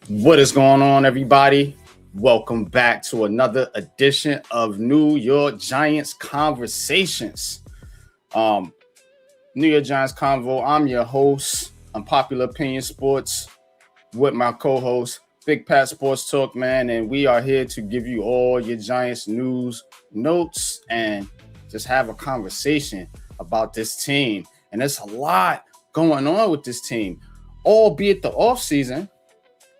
What is going on, everybody? Welcome back to another edition of New York Giants Conversations. New York Giants Convo. I'm your host, Unpopular Opinion Sports, with my co-host, Big Pat Sports Talk, man. And we are here to give you all your Giants news, notes, and just have a conversation about this team. And there's a lot going on with this team, albeit the offseason.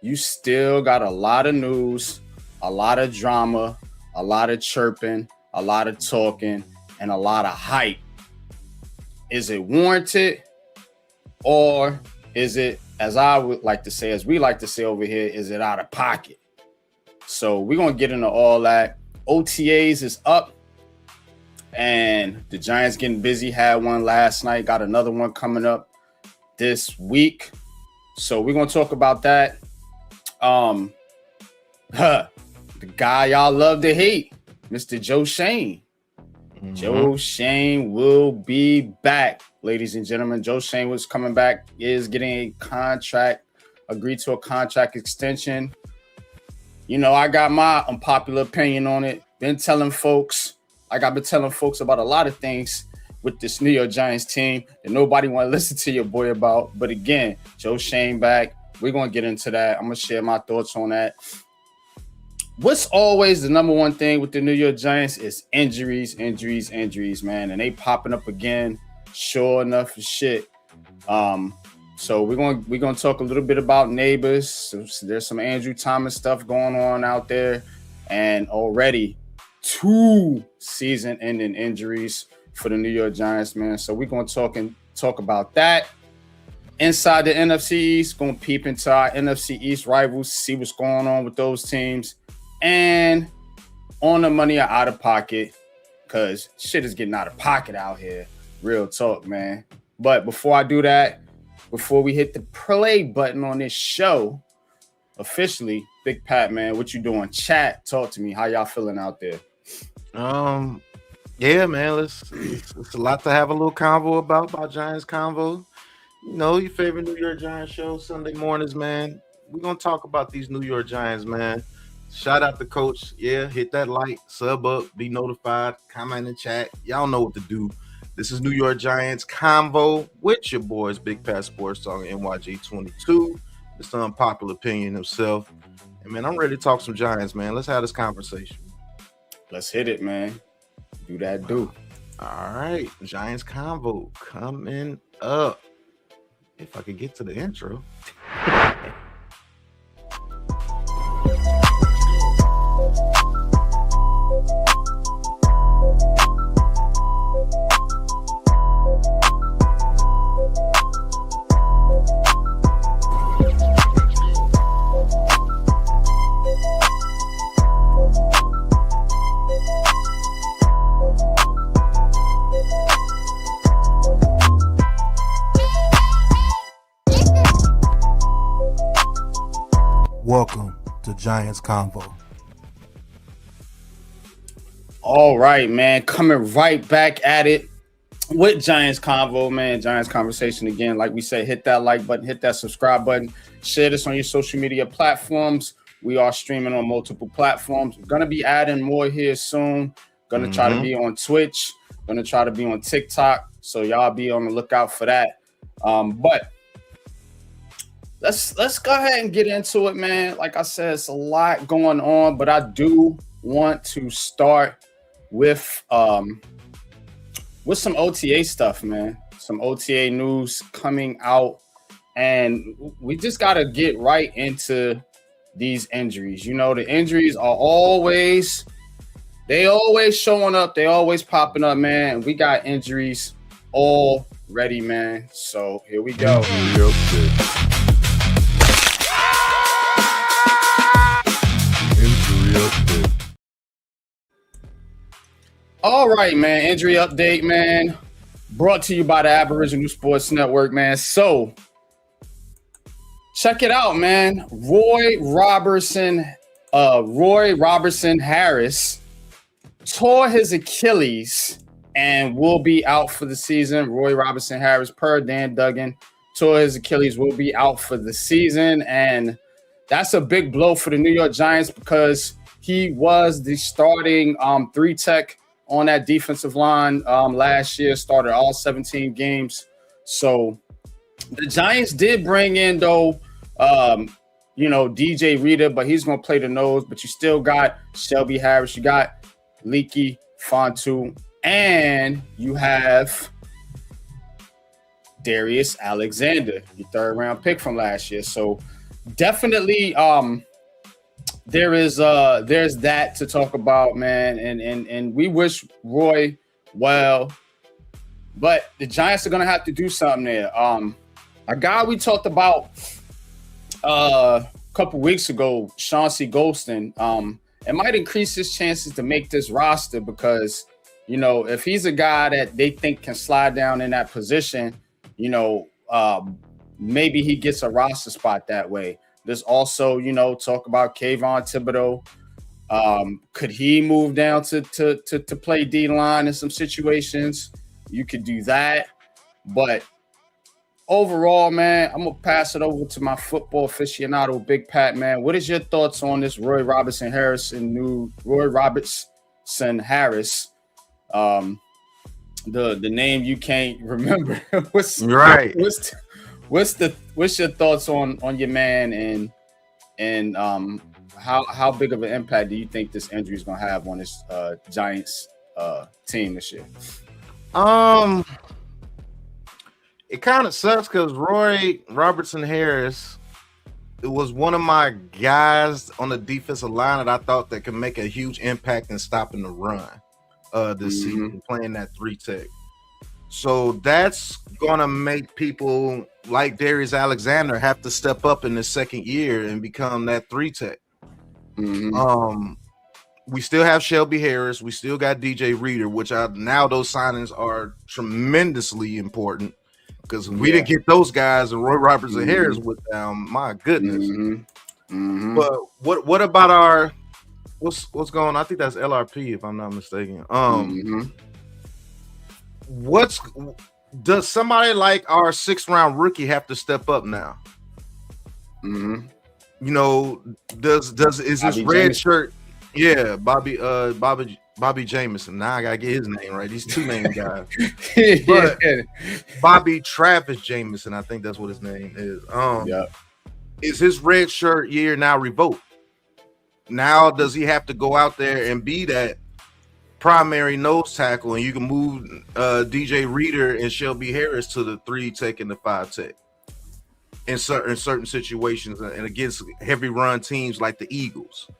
You still got a lot of news, a lot of drama, a lot of chirping, a lot of talking, and a lot of hype. Is it warranted, or is it, as I would like to say, as we like to say over here, is it out of pocket? So we're going to get into all that. OTAs is up, and the Giants getting busy. Had one last night, got another one coming up this week. So we're going to talk about that. The guy y'all love to hate, Mr. Joe Schoen. Joe Schoen will be back, ladies and gentlemen. Joe Schoen was coming back, is getting a contract, agreed to a contract extension. You know, I got my unpopular opinion on it. Been telling folks, like I've been telling folks about a lot of things with this New York Giants team that nobody want to listen to your boy about. But again, Joe Schoen back. We're going to get into that. I'm going to share my thoughts on that. What's always the number one thing with the New York Giants is injuries, man. And they popping up again, sure enough as shit. So we're going to talk a little bit about Nabers. So there's some Andrew Thomas stuff going on out there. And already 2 season-ending injuries for the New York Giants, man. So we're going to talk about that. Inside the NFC East, going to peep into our NFC East rivals, see what's going on with those teams. And on the money or out of pocket, because shit is getting out of pocket out here. Real talk, man. But before I do that, before we hit the play button on this show, officially, Big Pat, man, what you doing? Chat, talk to me. How y'all feeling out there? Yeah, man, it's a lot to have a little convo about Giants Convo. You know, your favorite New York Giants show, Sunday mornings, man. We're going to talk about these New York Giants, man. Shout out to Coach. Yeah, hit that like, sub up, be notified, comment in the chat. Y'all know what to do. This is New York Giants Convo with your boys, Big Pat Sports Talk NYG22. It's the unpopular opinion himself. And, man, I'm ready to talk some Giants, man. Let's have this conversation. Let's hit it, man. Do that, do. All right, Giants Convo coming up. If I could get to the intro. Welcome to Giants Convo. All right, man. Coming right back at it with Giants Convo, man. Giants Conversation again. Like we said, hit that like button, hit that subscribe button. Share this on your social media platforms. We are streaming on multiple platforms. We're going to be adding more here soon. Going to try to be on Twitch. Going to try to be on TikTok. So y'all be on the lookout for that. But let's go ahead and get into it, man. Like I said, it's a lot going on, but I do want to start with some OTA stuff, man. Some OTA news coming out, and we just got to get right into these injuries. You know, the injuries are always showing up. They always popping up, man. And we got injuries already, man. So here we go. All right, man. Injury update, man. Brought to you by the Aboriginal Sports Network, man. So, check it out, man. Roy Robertson Harris tore his Achilles and will be out for the season. Roy Robertson Harris, per Dan Duggan, tore his Achilles, will be out for the season. And that's a big blow for the New York Giants because he was the starting 3-tech on that defensive line last year, started all 17 games. So the Giants did bring in, though, DJ Reader, but he's going to play the nose. But you still got Shelby Harris. You got Leaky Fontu. And you have Darius Alexander, your 3rd-round pick from last year. So definitely there's that to talk about, man. And we wish Roy well. But the Giants are going to have to do something there. A guy we talked about a couple weeks ago, Chauncey Golston, it might increase his chances to make this roster because, if he's a guy that they think can slide down in that position, maybe he gets a roster spot that way. There's also, talk about Kayvon Thibodeau. Could he move down to play D-line in some situations? You could do that. But overall, man, I'm going to pass it over to my football aficionado, Big Pat, man. What is your thoughts on this Roy Robertson Harris? The name you can't remember. What's your thoughts on your man and how big of an impact do you think this injury is going to have on this Giants team this year? It kind of sucks because Roy Robertson Harris, it was one of my guys on the defensive line that I thought that could make a huge impact in stopping the run this season, playing that 3-tech. So that's gonna make people like Darius Alexander have to step up in the second year and become that 3-tech. We still have Shelby Harris. We still got DJ Reader, which now those signings are tremendously important because we didn't get those guys and Roy Robertson Harris with them. My goodness. But what about our what's going on? I think that's LRP if I'm not mistaken. Does somebody like our 6th-round rookie have to step up now? Is this red shirt? Yeah, Bobby Jameson. Now I gotta get his name right. These 2-name guys. But Bobby Travis Jameson, I think that's what his name is. Is his red shirt year now revoked? Now does he have to go out there and be that primary nose tackle, and you can move DJ Reader and Shelby Harris to the 3-tech and the 5-tech in certain situations and against heavy run teams like the Eagles?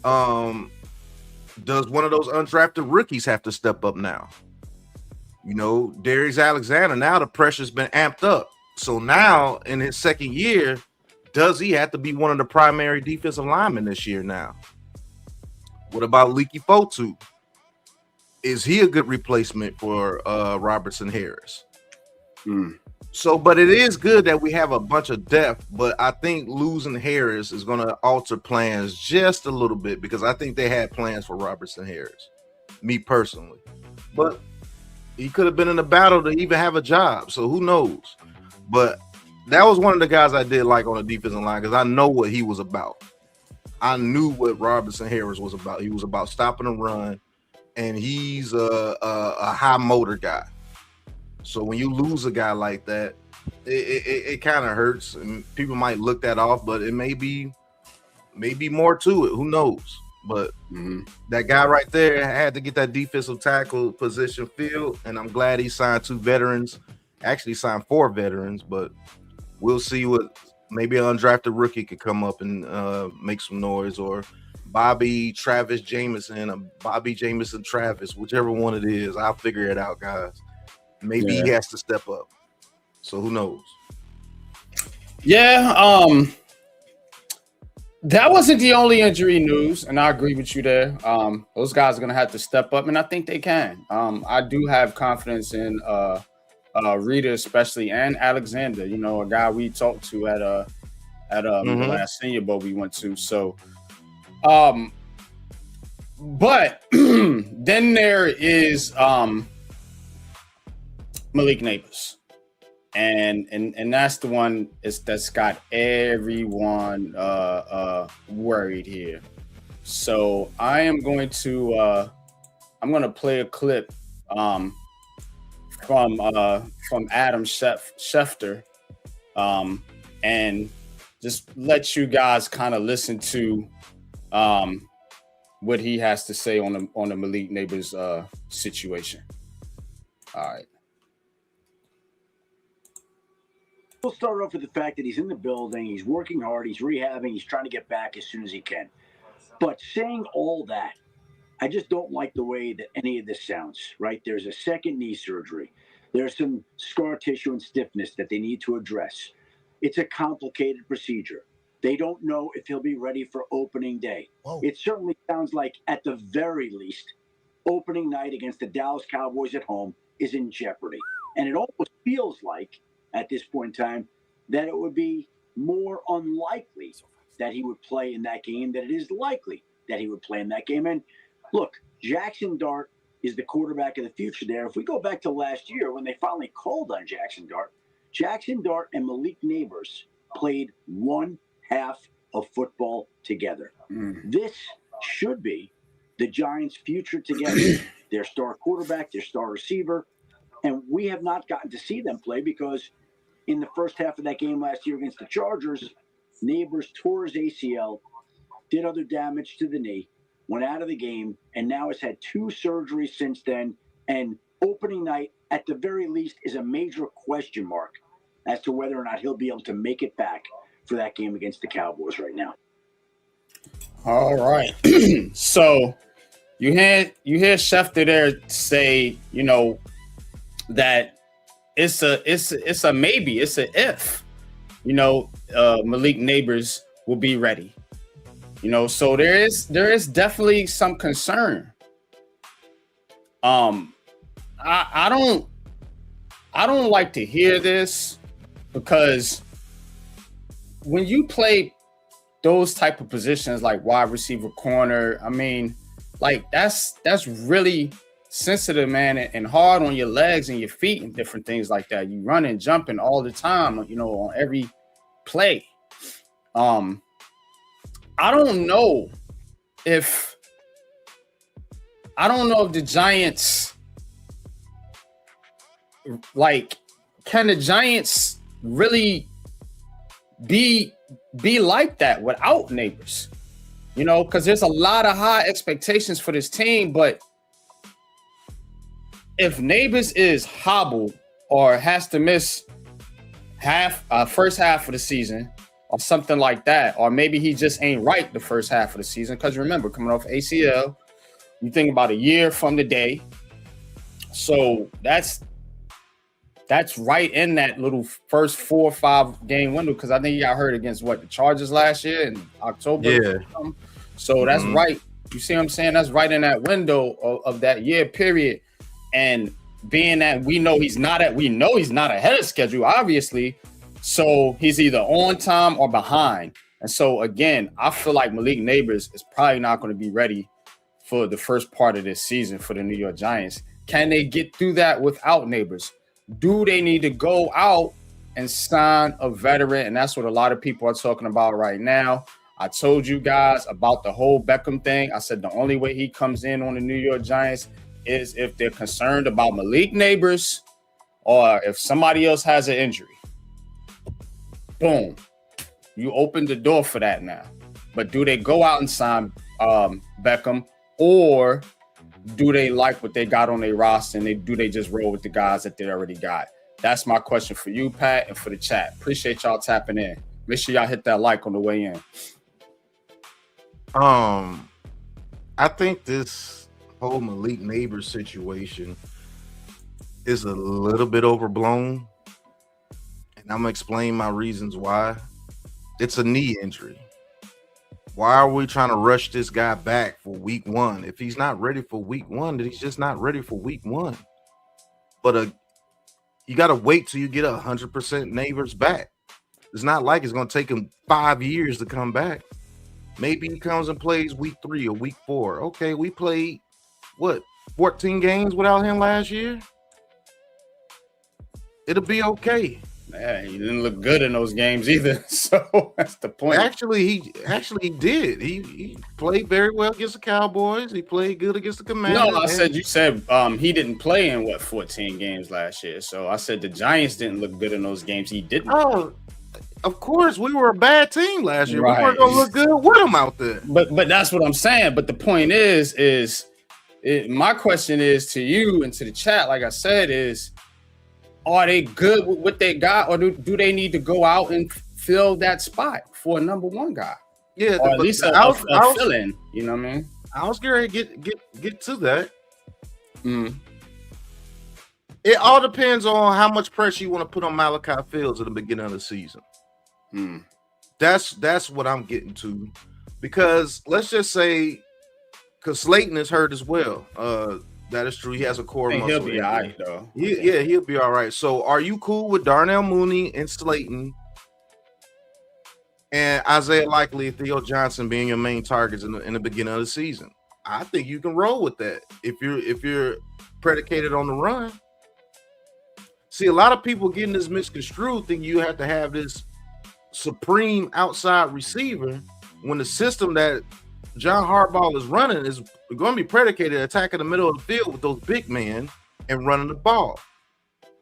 Does one of those undrafted rookies have to step up now? Darius Alexander, now the pressure's been amped up. So now in his second year, does he have to be one of the primary defensive linemen this year now? What about Leaky Fotu? Is he a good replacement for Robertson Harris? So, but it is good that we have a bunch of depth, but I think losing Harris is going to alter plans just a little bit because I think they had plans for Robertson Harris, me personally. But he could have been in a battle to even have a job, so who knows? But that was one of the guys I did like on the defensive line because I know what he was about. I knew what Robertson Harris was about. He was about stopping the run, and he's a high motor guy. So when you lose a guy like that, it kind of hurts, and people might look that off, but it may be more to it. Who knows? But that guy right there had to get that defensive tackle position filled, and I'm glad he signed 2 veterans. Actually signed 4 veterans, but we'll see what maybe an undrafted rookie could come up and make some noise, or Bobby Travis Jameson, or Bobby Jameson Travis, whichever one it is. I'll figure it out, guys. Maybe he has to step up. So who knows? Yeah, that wasn't the only injury news, and I agree with you there. Those guys are gonna have to step up, and I think they can. I do have confidence in Rita, especially, and Alexander. A guy we talked to at the last Senior Bowl we went to. So, but then there is Malik Nabers. And that's the one that's got everyone worried here. So I am going to play a clip from Adam Schefter, and just let you guys kind of listen to what he has to say on the Malik Nabers situation. All right. We'll start off with the fact that he's in the building, he's working hard, he's rehabbing, he's trying to get back as soon as he can. But saying all that, I just don't like the way that any of this sounds, right? There's a second knee surgery. There's some scar tissue and stiffness that they need to address. It's a complicated procedure. They don't know if he'll be ready for opening day. Whoa. It certainly sounds like, at the very least, opening night against the Dallas Cowboys at home is in jeopardy. And it almost feels like, at this point in time, that it would be more unlikely that he would play in that game than it is likely that he would play in that game. And look, Jaxson Dart is the quarterback of the future there. If we go back to last year when they finally called on Jaxson Dart and Malik Nabers played one half of football together. This should be the Giants' future together. Their star quarterback, their star receiver. And we have not gotten to see them play because in the first half of that game last year against the Chargers, Nabers tore his ACL, did other damage to the knee, went out of the game, and now has had 2 surgeries since then. And opening night, at the very least, is a major question mark as to whether or not he'll be able to make it back for that game against the Cowboys right now. All right. So you hear Schefter there say, that it's a maybe, it's a if, Malik Nabers will be ready. So there is definitely some concern. I don't like to hear this because when you play those type of positions like wide receiver, corner, I mean, like that's really sensitive, man, and hard on your legs and your feet and different things like that. You running, jumping all the time, on every play. I don't know if the Giants, can the Giants really be like that without Nabers? Because there's a lot of high expectations for this team, but if Nabers is hobbled or has to miss first half of the season or something like that, or maybe he just ain't right the first half of the season, because remember, coming off ACL, you think about a year from the day. So that's right in that little first 4 or 5 game window, because I think he got hurt against the Chargers last year in October. Yeah. So that's right. You see what I'm saying? That's right in that window of that year period. And being that we know he's not ahead of schedule, obviously. So he's either on time or behind. And so again, I feel like Malik Nabers is probably not going to be ready for the first part of this season for the New York Giants. Can they get through that without Nabers? Do they need to go out and sign a veteran? And that's what a lot of people are talking about right now. I told you guys about the whole Beckham thing. I said the only way he comes in on the New York Giants is if they're concerned about Malik Nabers or if somebody else has an injury. Boom. You open the door for that now. But do they go out and sign Beckham, or do they like what they got on their roster and do they just roll with the guys that they already got? That's my question for you, Pat, and for the chat. Appreciate y'all tapping in. Make sure y'all hit that like on the way in. I think this whole Malik Nabers situation is a little bit overblown, and I'm gonna explain my reasons why. It's a knee injury. Why are we trying to rush this guy back for week 1? If he's not ready for week 1, then he's just not ready for week 1. But you got to wait till you get 100% Nabers back. It's not like it's going to take him 5 years to come back. Maybe he comes and plays week 3 or week 4. Okay, we played, 14 games without him last year? It'll be okay. Yeah, he didn't look good in those games either. So that's the point. Actually, he did. He played very well against the Cowboys. He played good against the Commanders. No, you said he didn't play in 14 games last year. So I said the Giants didn't look good in those games. He didn't. Oh, of course, we were a bad team last year. Right. We weren't gonna look good with him out there. But that's what I'm saying. But the point is my question is to you and to the chat, like I said, is are they good with what they got, or do they need to go out and fill that spot for a number one guy? Yeah, or at least a fill-in. You know what I mean? I was going to get to that. Mm. It all depends on how much pressure you want to put on Malachi Fields at the beginning of the season. Mm. That's what I'm getting to, because let's just say, because Slayton is hurt as well. That is true. He has a core muscle. He'll be all right, though. He'll be all right. So are you cool with Darnell Mooney and Slayton and Isaiah Likely, Theo Johnson being your main targets in the beginning of the season? I think you can roll with that if you're predicated on the run. See, a lot of people getting this misconstrued, think you have to have this supreme outside receiver when the system that John Harbaugh is running is going to be predicated attacking the middle of the field with those big men and running the ball.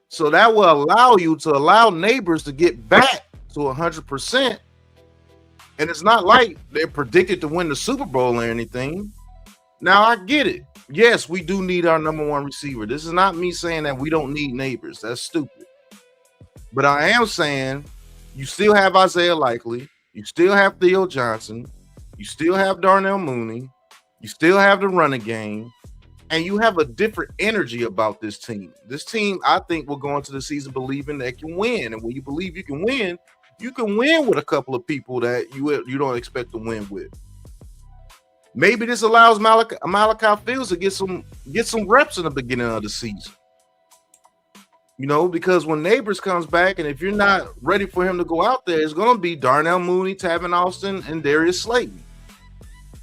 So that will allow you to allow Nabers to get back to 100%. And it's not like they're predicted to win the Super Bowl or anything. Now, I get it. Yes, we do need our number one receiver. This is not me saying that we don't need Nabers. That's stupid. But I am saying you still have Isaiah Likely. You still have Theo Johnson. You still have Darnell Mooney. You still have the running game. And you have a different energy about this team. This team, I think, will go into the season believing they can win. And when you believe you can win with a couple of people that you don't expect to win with. Maybe this allows Malachi Fields to get some reps in the beginning of the season. You know, because when Nabers comes back, and if you're not ready for him to go out there, it's going to be Darnell Mooney, Tavon Austin, and Darius Slayton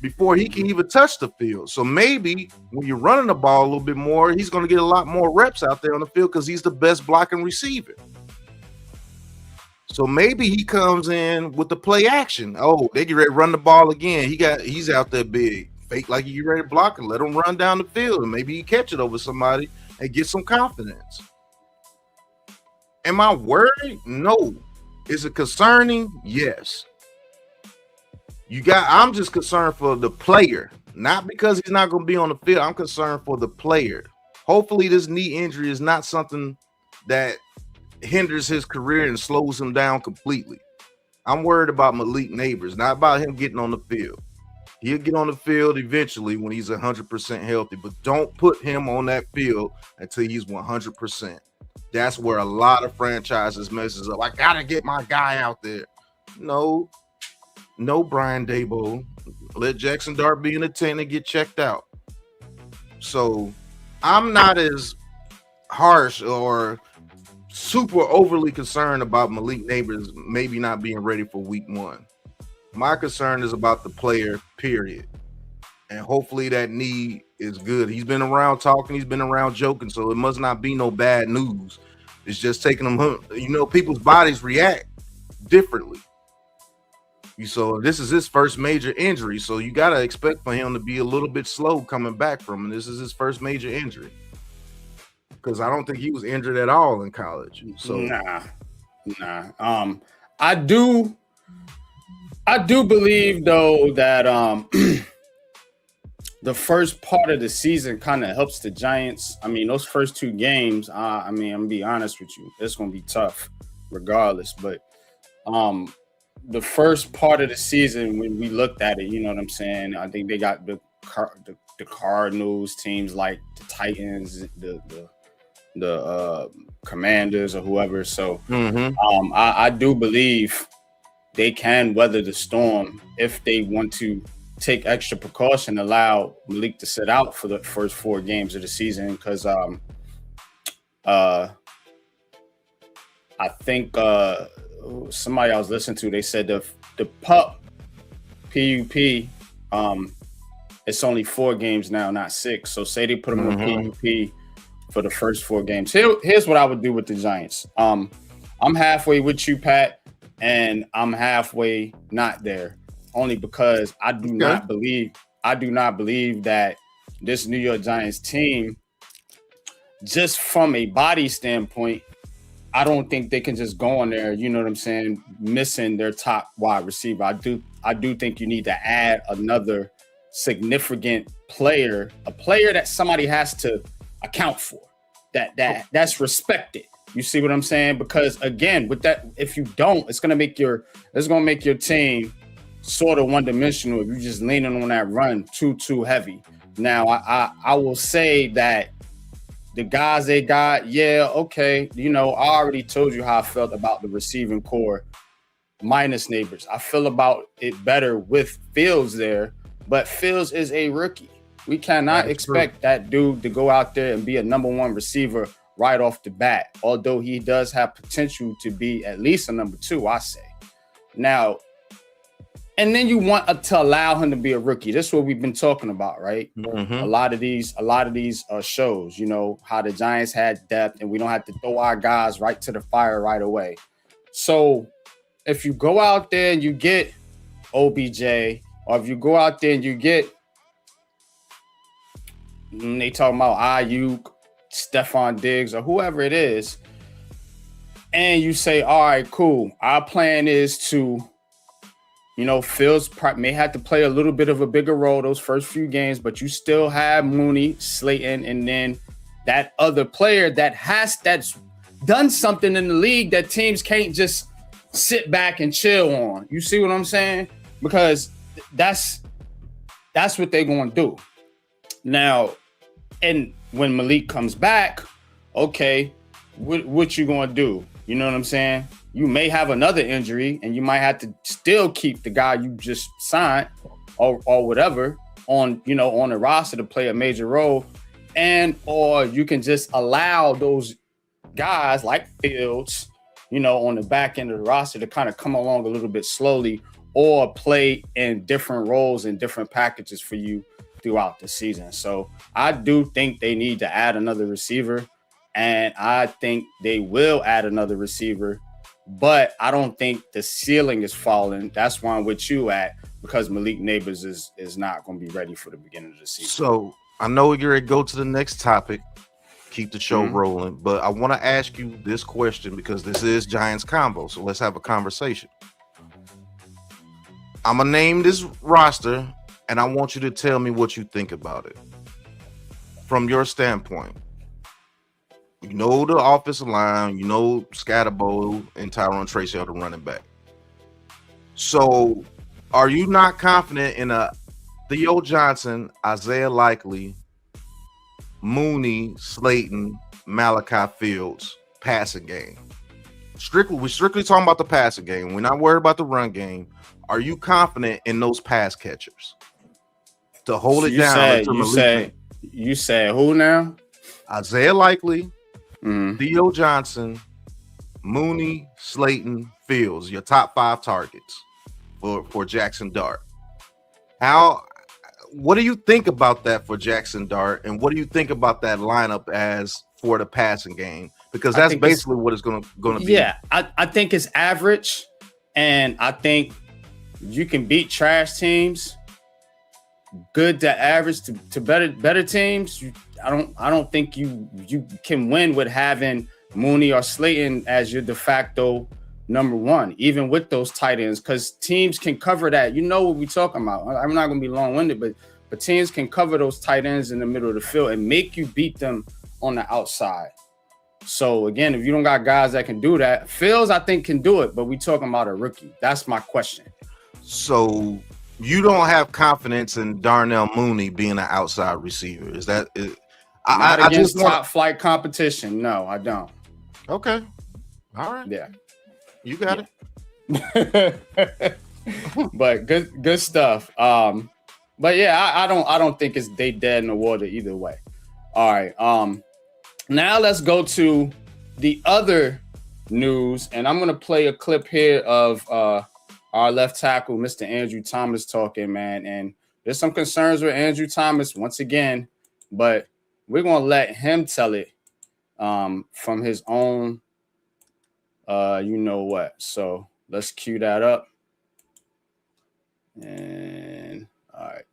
before he can even touch the field. So maybe when you're running the ball a little bit more, he's going to get a lot more reps out there on the field because he's the best blocking receiver. So maybe he comes in with the play action. Oh, they get ready to run the ball again. He's out there big. Fake like you get ready to block and let him run down the field. And maybe he catch it over somebody and get some confidence. Am I worried? No. Is it concerning? Yes. I'm just concerned for the player. Not because he's not going to be on the field. I'm concerned for the player. Hopefully this knee injury is not something that hinders his career and slows him down completely. I'm worried about Malik Nabers, not about him getting on the field. He'll get on the field eventually when he's 100% healthy, but don't put him on that field until he's 100%. That's where a lot of franchises messes up. I gotta get my guy out there. No, Brian Daboll. Let Jaxson Dart be in the 10 and get checked out. So I'm not as harsh or super overly concerned about Malik Nabers maybe not being ready for week 1. My concern is about the player, period. And hopefully that knee is good. He's been around talking, he's been around joking, so it must not be no bad news. It's just taking them, people's bodies react differently. So this is his first major injury, so you got to expect for him to be a little bit slow coming back from it. This is his first major injury. Because I don't think he was injured at all in college. So nah. I do believe though that the first part of the season kind of helps the Giants. I mean, those first 2 games, I'm gonna be honest with you, it's gonna be tough regardless. But the first part of the season, when we looked at it, you know what I'm saying? I think they got the Cardinals, teams like the Titans, the Commanders or whoever. So I do believe they can weather the storm if they want to take extra precaution, allow Malik to sit out for the first 4 games of the season. Because I think somebody I was listening to, they said the PUP, it's only 4 games now, not 6. So say they put him on PUP for the first 4 games. Here's what I would do with the Giants. I'm halfway with you, Pat, and I'm halfway not there. Only because I do not believe that this New York Giants team, just from a body standpoint, I don't think they can just go on there, you know what I'm saying, missing their top wide receiver. I do think you need to add another significant player, a player that somebody has to account for, that's respected. You see what I'm saying? Because again, with that, if you don't, it's gonna make your team sort of one-dimensional if you're just leaning on that run too heavy. Now, I will say that the guys they got, yeah, okay. You know, I already told you how I felt about the receiving core minus Nabers. I feel about it better with Fields there, but Fields is a rookie. We cannot expect that dude to go out there and be a number 1 receiver right off the bat, although he does have potential to be at least a number 2, I say. Now, and then you want to allow him to be a rookie. This is what we've been talking about, right? Mm-hmm. A lot of these shows, you know, how the Giants had depth and we don't have to throw our guys right to the fire right away. So if you go out there and you get OBJ, or if you go out there and you get, they talking about Ayuk, Stephon Diggs, or whoever it is, and you say, all right, cool, our plan is to, you know, Fields may have to play a little bit of a bigger role those first few games, but you still have Mooney, Slayton, and then that other player that's done something in the league that teams can't just sit back and chill on. You see what I'm saying? Because that's what they're going to do. Now, and when Malik comes back, okay, what you going to do? You know what I'm saying? You may have another injury and you might have to still keep the guy you just signed or whatever on the roster to play a major role. Or you can just allow those guys like Fields, you know, on the back end of the roster to kind of come along a little bit slowly or play in different roles and different packages for you throughout the season. So I do think they need to add another receiver, and I think they will add another receiver, but I don't think the ceiling is falling. That's why I'm with you at, because Malik Nabers is not going to be ready for the beginning of the season. So I know you're ready to go to the next topic, keep the show rolling, but I want to ask you this question because this is Giants Convo, so let's have a conversation. I'm going to name this roster, and I want you to tell me what you think about it. From your standpoint, you know the offensive line, you know Scatterbo and Tyrone Tracy are the running back. So are you not confident in a Theo Johnson, Isaiah Likely, Mooney, Slayton, Malachi Fields passing game? We're strictly talking about the passing game. We're not worried about the run game. Are you confident in those pass catchers to hold it down? You said who now? Isaiah Likely, Theo Johnson, Mooney, Slayton, Fields, your top 5 targets for Jaxson Dart. What do you think about that for Jaxson Dart, and what do you think about that lineup as for the passing game? Because that's basically what it's going to be. Yeah, I think it's average, and I think you can beat trash teams. Good to average to better teams. I don't think you can win with having Mooney or Slayton as your de facto number 1, even with those tight ends, because teams can cover that. You know what we're talking about. I'm not going to be long-winded, but teams can cover those tight ends in the middle of the field and make you beat them on the outside. So again, if you don't got guys that can do that, Fields I think can do it, but we talking about a rookie. That's my question. So you don't have confidence in Darnell Mooney being an outside receiver? Is that it? I just top flight competition. No, I don't. Okay. All right. Yeah. You got it. But good stuff. But yeah, I don't think they dead in the water either way. All right. Now let's go to the other news, and I'm gonna play a clip here of our left tackle, Mr. Andrew Thomas, talking, man. And there's some concerns with Andrew Thomas once again, but we're gonna let him tell it from his own you know what. So let's cue that up. And all right.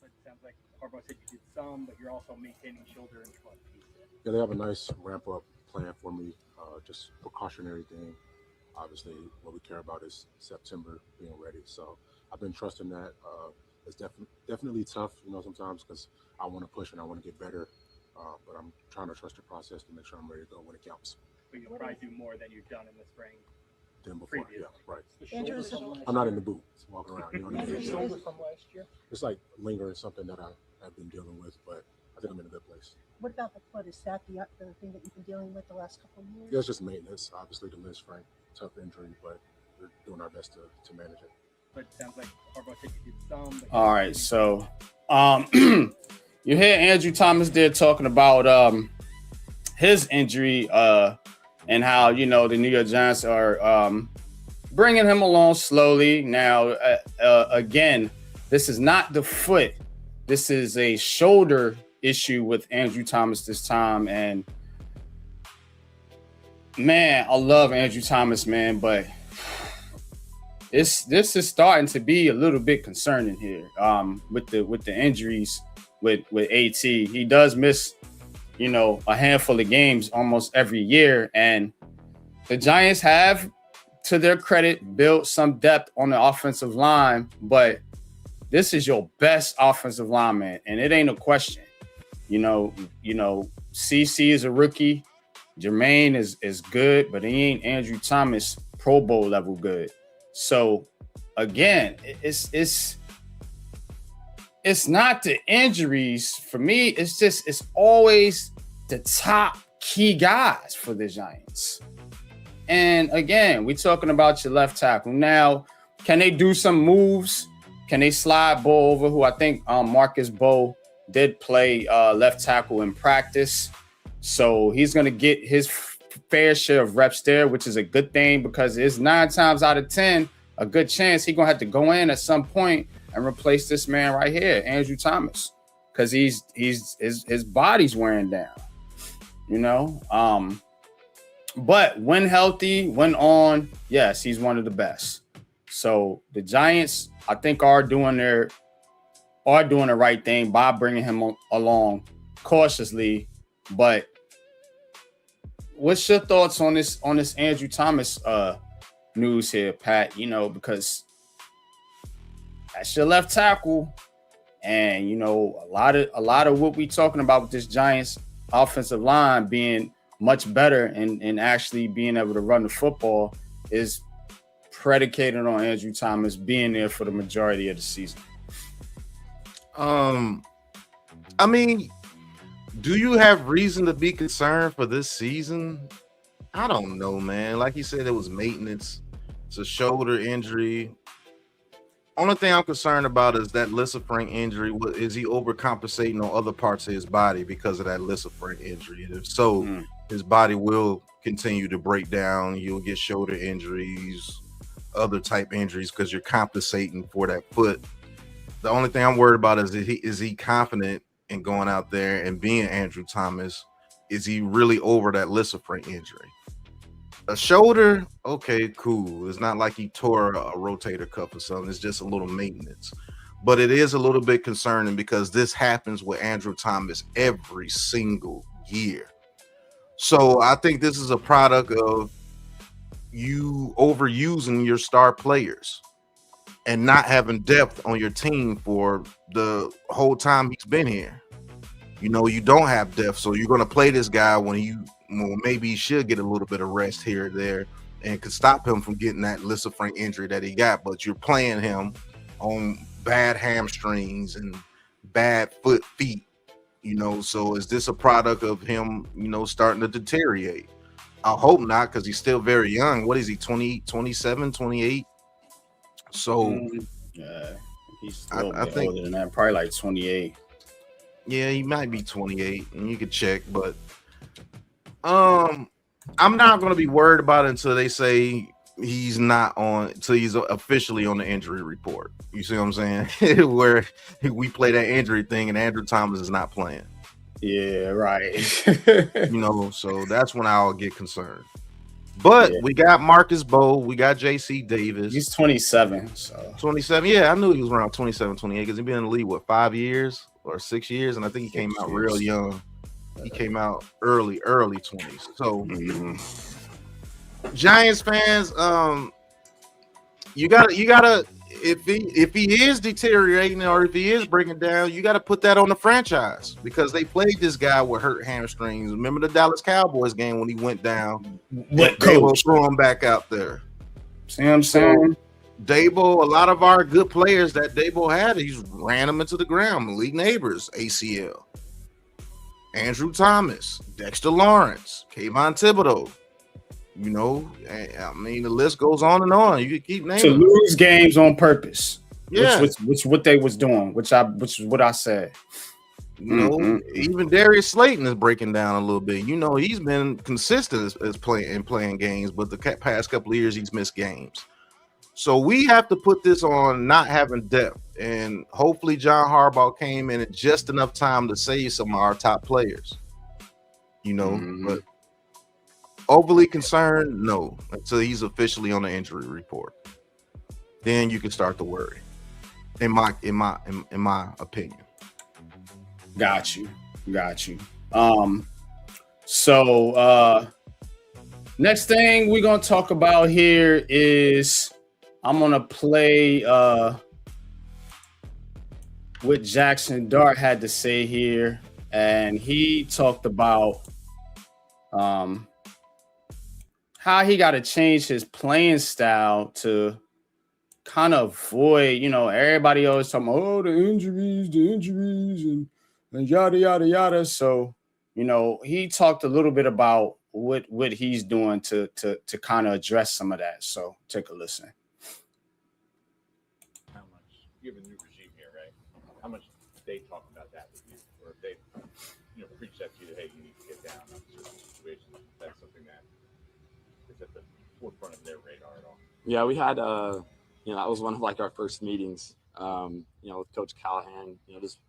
It sounds like Harbaugh said you did some, but you're also maintaining shoulder and foot. Yeah, they have a nice ramp up plan for me. Just precautionary thing. Obviously, what we care about is September being ready. So I've been trusting that. It's definitely tough, sometimes because I want to push and I want to get better. But I'm trying to trust the process to make sure I'm ready to go when it counts. But you'll probably do more than you've done in the spring. Than before, Previous. yeah, right. Andrew's I'm not in the boot walking around. You know what I mean? Andrew's- From last year. It's like lingering, something that I have been dealing with, but I think I'm in a good place. What about the foot? Is that the thing that you've been dealing with the last couple of years? Yeah, it's just maintenance. Obviously, the Liz Frank, tough injury, but we're doing our best to manage it. But it sounds like Harbaugh said you did some. But All right, so you hear Andrew Thomas there talking about his injury and how the New York Giants are bringing him along slowly. Now, again, this is not the foot. This is a shoulder issue with Andrew Thomas this time. And man, I love Andrew Thomas, man, but this is starting to be a little bit concerning here with the injuries with AT. He does miss, a handful of games almost every year. And the Giants have, to their credit, built some depth on the offensive line, but this is your best offensive lineman, and it ain't a question. CC is a rookie. Jermaine is good, but he ain't Andrew Thomas Pro Bowl level good. So again, it's not the injuries for me. It's always the top key guys for the Giants. And again, we're talking about your left tackle. Now, can they do some moves? Can they slide Bo over, who I think Marcus Bo did play left tackle in practice. So he's going to get his fair share of reps there, which is a good thing because it's 9 times out of 10 a good chance he's going to have to go in at some point and replace this man right here, Andrew Thomas, because his body's wearing down, But when healthy, when on, yes, he's one of the best. So the Giants, I think, are doing the right thing by bringing him along cautiously. But what's your thoughts on this Andrew Thomas news here, Pat? Because that's your left tackle, and a lot of what we talking about with this Giants offensive line being much better and actually being able to run the football is predicated on Andrew Thomas being there for the majority of the season. I mean, do you have reason to be concerned for this season? I don't know, man. Like you said, it was maintenance. It's a shoulder injury. Only thing I'm concerned about is that Lisafranc injury. Is he overcompensating on other parts of his body because of that Lisafranc injury? And if so, his body will continue to break down. You'll get shoulder injuries, other type injuries because you're compensating for that foot. The only thing I'm worried about is he confident in going out there and being Andrew Thomas? Is he really over that Lisafranc injury? A shoulder, okay, cool. It's not like he tore a rotator cuff or something. It's just a little maintenance. But it is a little bit concerning because this happens with Andrew Thomas every single year. So I think this is a product of you overusing your star players and not having depth on your team for the whole time he's been here. You don't have depth, so you're going to play this guy when maybe he should get a little bit of rest here or there and could stop him from getting that Lisafranc injury that he got, but you're playing him on bad hamstrings and bad feet, so is this a product of him, starting to deteriorate? I hope not, because he's still very young. What is he, 27, 28? So yeah, he's still I think older than that, probably like 28. Yeah, he might be 28, and you could check, but I'm not going to be worried about it until they say he's officially on the injury report. You see what I'm saying? Where we play that injury thing and Andrew Thomas is not playing. Yeah, right. So that's when I'll get concerned. But we got Marcus Bowe, we got JC Davis. He's 27, so 27. Yeah, I knew he was around 27, 28 because he's been in the league 5 years or 6 years, and I think he came out real young. He came out early 20s. So Giants fans, you gotta if he is deteriorating or if he is breaking down, you got to put that on the franchise because they played this guy with hurt hamstrings. Remember the Dallas Cowboys game when he went down? What they will coach? throw him back out there. See what I'm saying? Dable, a lot of our good players that Dable had, he's ran them into the ground. Malik Nabers, ACL. Andrew Thomas, Dexter Lawrence, Kayvon Thibodeau. I mean, the list goes on and on. You could keep naming to lose games on purpose. Yeah, which what they was doing, which is what I said. Even Darius Slayton is breaking down a little bit. He's been consistent as playing games, but the past couple of years he's missed games. So we have to put this on not having depth, and hopefully John Harbaugh came in at just enough time to save some of our top players. But overly concerned, no, until he's officially on the injury report. Then you can start to worry. In my opinion. Got you. So next thing we're gonna talk about here is I'm gonna play what Jaxson Dart had to say here, and he talked about how he got to change his playing style to kind of avoid, everybody always talking about, the injuries, and yada, yada, yada. So, he talked a little bit about what he's doing to kind of address some of that. So take a listen. How much, you have a new regime here, right? How much they talk about that with you? Or if they, preach that to you, hey, you need to get down on certain situations. That's something that is at the forefront of their radar at all. Yeah, we had, that was one of our first meetings, with Coach Callahan, just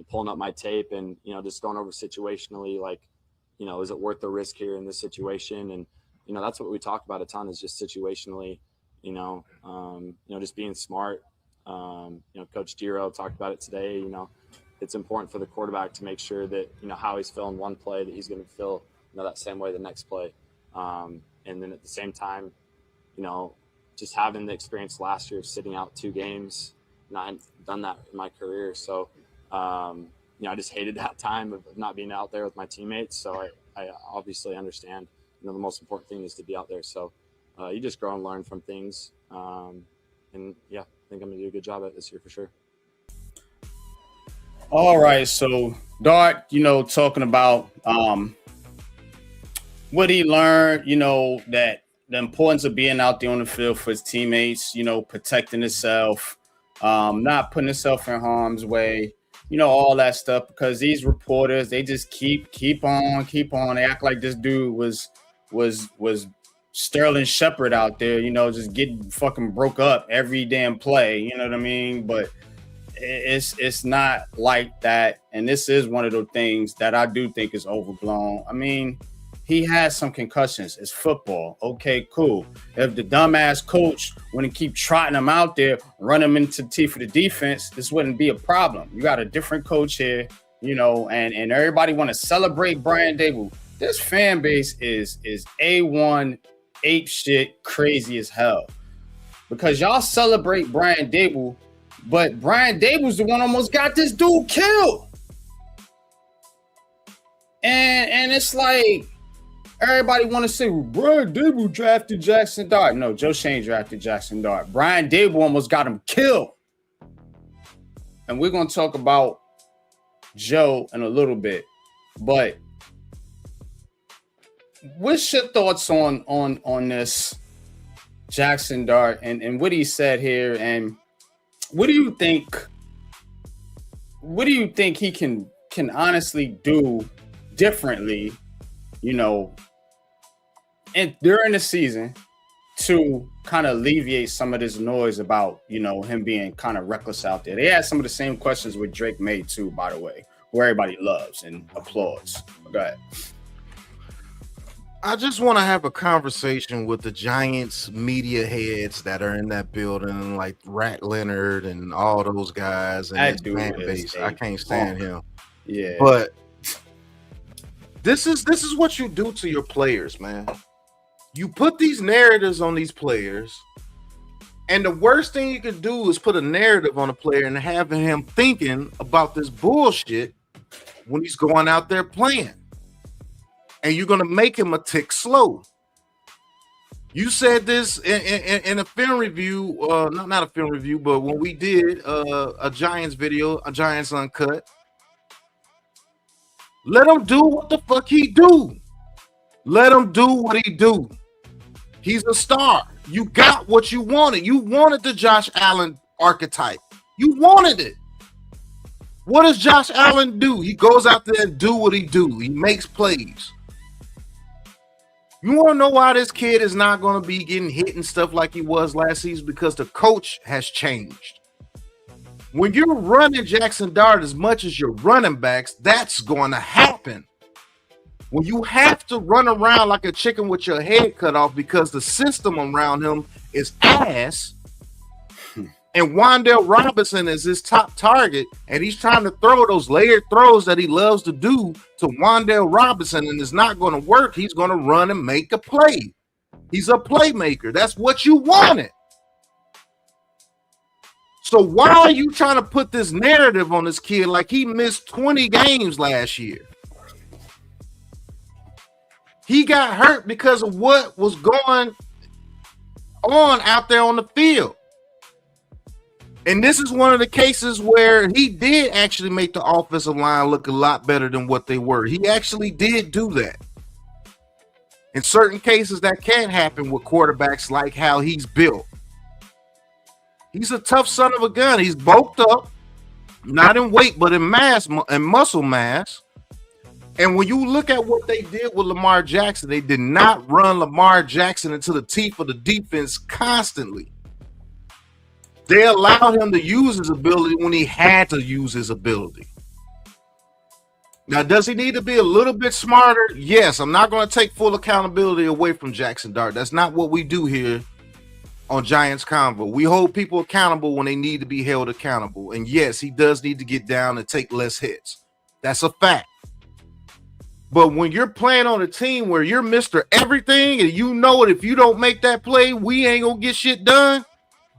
pulling up my tape and, just going over situationally, is it worth the risk here in this situation? And, that's what we talk about a ton is just situationally, just being smart. Coach Giro talked about it today, it's important for the quarterback to make sure that, how he's feeling one play, that he's going to feel, that same way the next play. And then at the same time, just having the experience last year of sitting out 2 games, and I hadn't done that in my career. So, I just hated that time of not being out there with my teammates. So I obviously understand, the most important thing is to be out there. So you just grow and learn from things. And yeah, I think I'm going to do a good job at this year for sure. All right. So Dart, talking about what he learned, that the importance of being out there on the field for his teammates, protecting himself, not putting himself in harm's way, all that stuff, because these reporters, they just keep on. They act like this dude was Sterling Shepard out there, just getting fucking broke up every damn play. You know what I mean? But it's not like that. And this is one of those things that I do think is overblown. I mean, he has some concussions. It's football. Okay, cool. If the dumbass coach wouldn't keep trotting him out there, run him into the teeth of the defense, this wouldn't be a problem. You got a different coach here, and everybody want to celebrate Brian Dable. This fan base is A1 ape shit crazy as hell. Because y'all celebrate Brian Dable, but Brian Dable's the one almost got this dude killed. And it's like, everybody want to say, well, Brian Dable drafted Jaxson Dart. No, Joe Schoen drafted Jaxson Dart. Brian Dable almost got him killed. And we're going to talk about Joe in a little bit. But what's your thoughts on this Jaxson Dart and what he said here? And what do you think he can honestly do differently, and during the season to kind of alleviate some of this noise about, him being kind of reckless out there? They had some of the same questions with Drake May too, by the way. who everybody loves and applauds. Go ahead. I just want to have a conversation with the Giants media heads that are in that building, like Rat Leonard and all those guys and That his dude fan is base. a I can't stand him. Yeah. But this is what you do to your players, man. You put these narratives on these players, and the worst thing you could do is put a narrative on a player and having him thinking about this bullshit when he's going out there playing. And you're going to make him a tick slow. You said this in a film review, not a film review, but when we did a Giants video, a Giants Uncut. Let him do what the fuck he do. Let him do what he do. He's a star. You got what you wanted. You wanted the Josh Allen archetype. You wanted it. What does Josh Allen do? He goes out there and do what he do. He makes plays. You want to know why this kid is not going to be getting hit and stuff like he was last season? Because the coach has changed. When you're running Jaxson Dart as much as your running backs, that's going to happen. When you have to run around like a chicken with your head cut off because the system around him is ass, and Wan'Dale Robinson is his top target, and he's trying to throw those layered throws that he loves to do to Wan'Dale Robinson, and it's not going to work. He's going to run and make a play. He's a playmaker. That's what you wanted. So why are you trying to put this narrative on this kid like he missed 20 games last year? He got hurt because of what was going on out there on the field. And this is one of the cases where he did actually make the offensive line look a lot better than what they were. He actually did do that. In certain cases, that can happen with quarterbacks like how he's built. He's a tough son of a gun. He's bulked up, not in weight, but in mass and muscle mass. And when you look at what they did with Lamar Jackson, they did not run Lamar Jackson into the teeth of the defense constantly. They allowed him to use his ability when he had to use his ability. Now, does he need to be a little bit smarter? Yes, I'm not going to take full accountability away from Jaxson Dart. That's not what we do here on Giants Convo. We hold people accountable when they need to be held accountable. And yes, he does need to get down and take less hits. That's a fact. But when you're playing on a team where you're Mr. Everything and you know it, if you don't make that play, we ain't going to get shit done.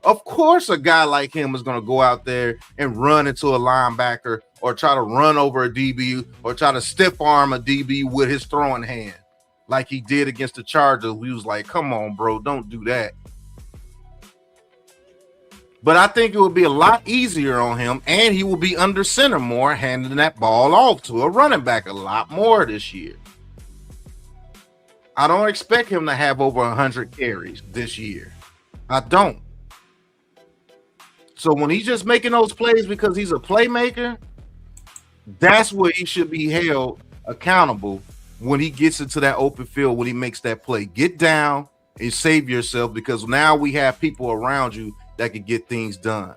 Of course, a guy like him is going to go out there and run into a linebacker or try to run over a DB or try to stiff arm a DB with his throwing hand like he did against the Chargers. We was like, come on, bro, don't do that. But I think it would be a lot easier on him, and he will be under center more, handing that ball off to a running back a lot more this year. I don't expect him to have over 100 carries this year. I don't. So when he's just making those plays because he's a playmaker, that's where he should be held accountable when he gets into that open field, when he makes that play. Get down and save yourself, because now we have people around you that can get things done.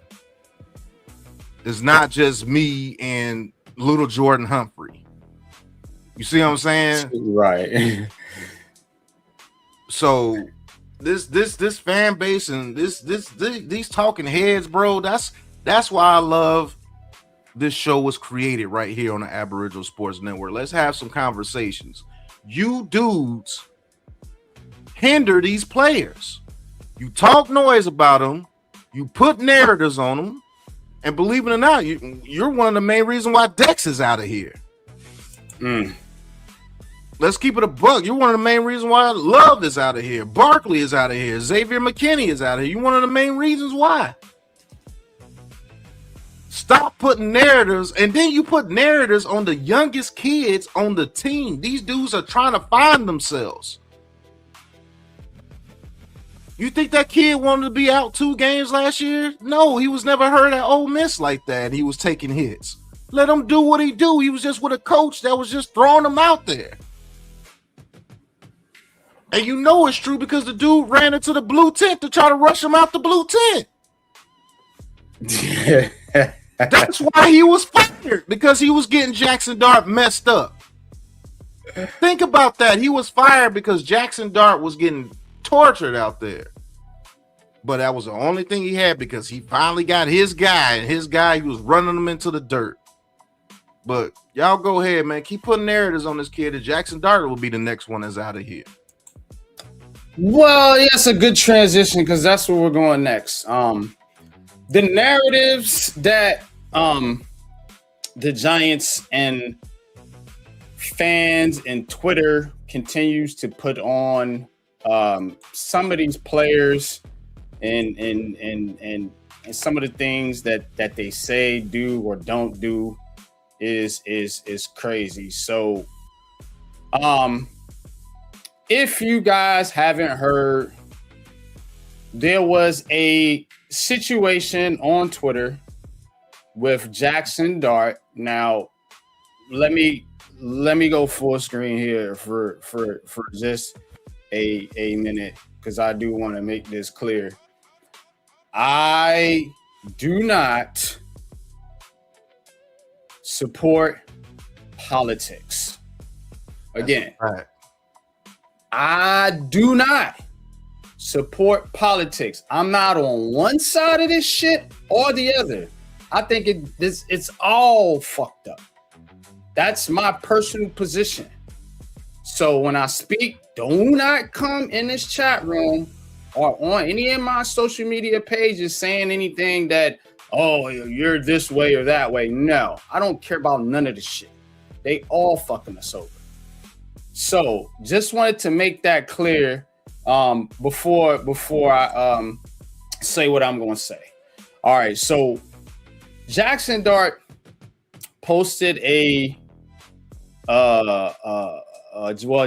It's not just me and little Jordan Humphrey. You see what I'm saying? Right. So this fan base and these talking heads, bro, that's why I love this show was created right here on the Aboriginal Sports Network. Let's have some conversations. You dudes hinder these players. You talk noise about them. You put narratives on them, and believe it or not, you're one of the main reasons why Dex is out of here. Let's keep it a buck. You're one of the main reasons why Love is out of here. Barkley is out of here. Xavier McKinney is out of here. You're one of the main reasons why. Stop putting narratives, and then you put narratives on the youngest kids on the team. These dudes are trying to find themselves. You think that kid wanted to be out 2 games last year? No, he was never heard at Ole Miss like that. He was taking hits. Let him do what he do. He was just with a coach that was just throwing him out there. And you know it's true because the dude ran into the blue tent to try to rush him out the blue tent. That's why he was fighting fired because he was getting Jaxson Dart messed up. Think about that. He was fired because Jaxson Dart was getting tortured out there. But that was the only thing he had because he finally got his guy, and his guy, he was running him into the dirt. But y'all go ahead, man. Keep putting narratives on this kid, and Jaxson Dart will be the next one that's out of here. Well, that's a good transition because that's where we're going next. The narratives that the Giants and fans and Twitter continues to put on some of these players and some of the things that they say, do, or don't do is crazy. So if you guys haven't heard, there was a situation on Twitter with Jaxson Dart. Now, let me go full screen here for just a minute because I do want to make this clear. I do not support politics. Again, right. I do not support politics. I'm not on one side of this shit or the other. I think it's all fucked up. That's my personal position. So when I speak, do not come in this chat room or on any of my social media pages saying anything that, oh, you're this way or that way. No, I don't care about none of this shit. They all fucking us over. So just wanted to make that clear before I say what I'm going to say. All right, so Jaxson Dart posted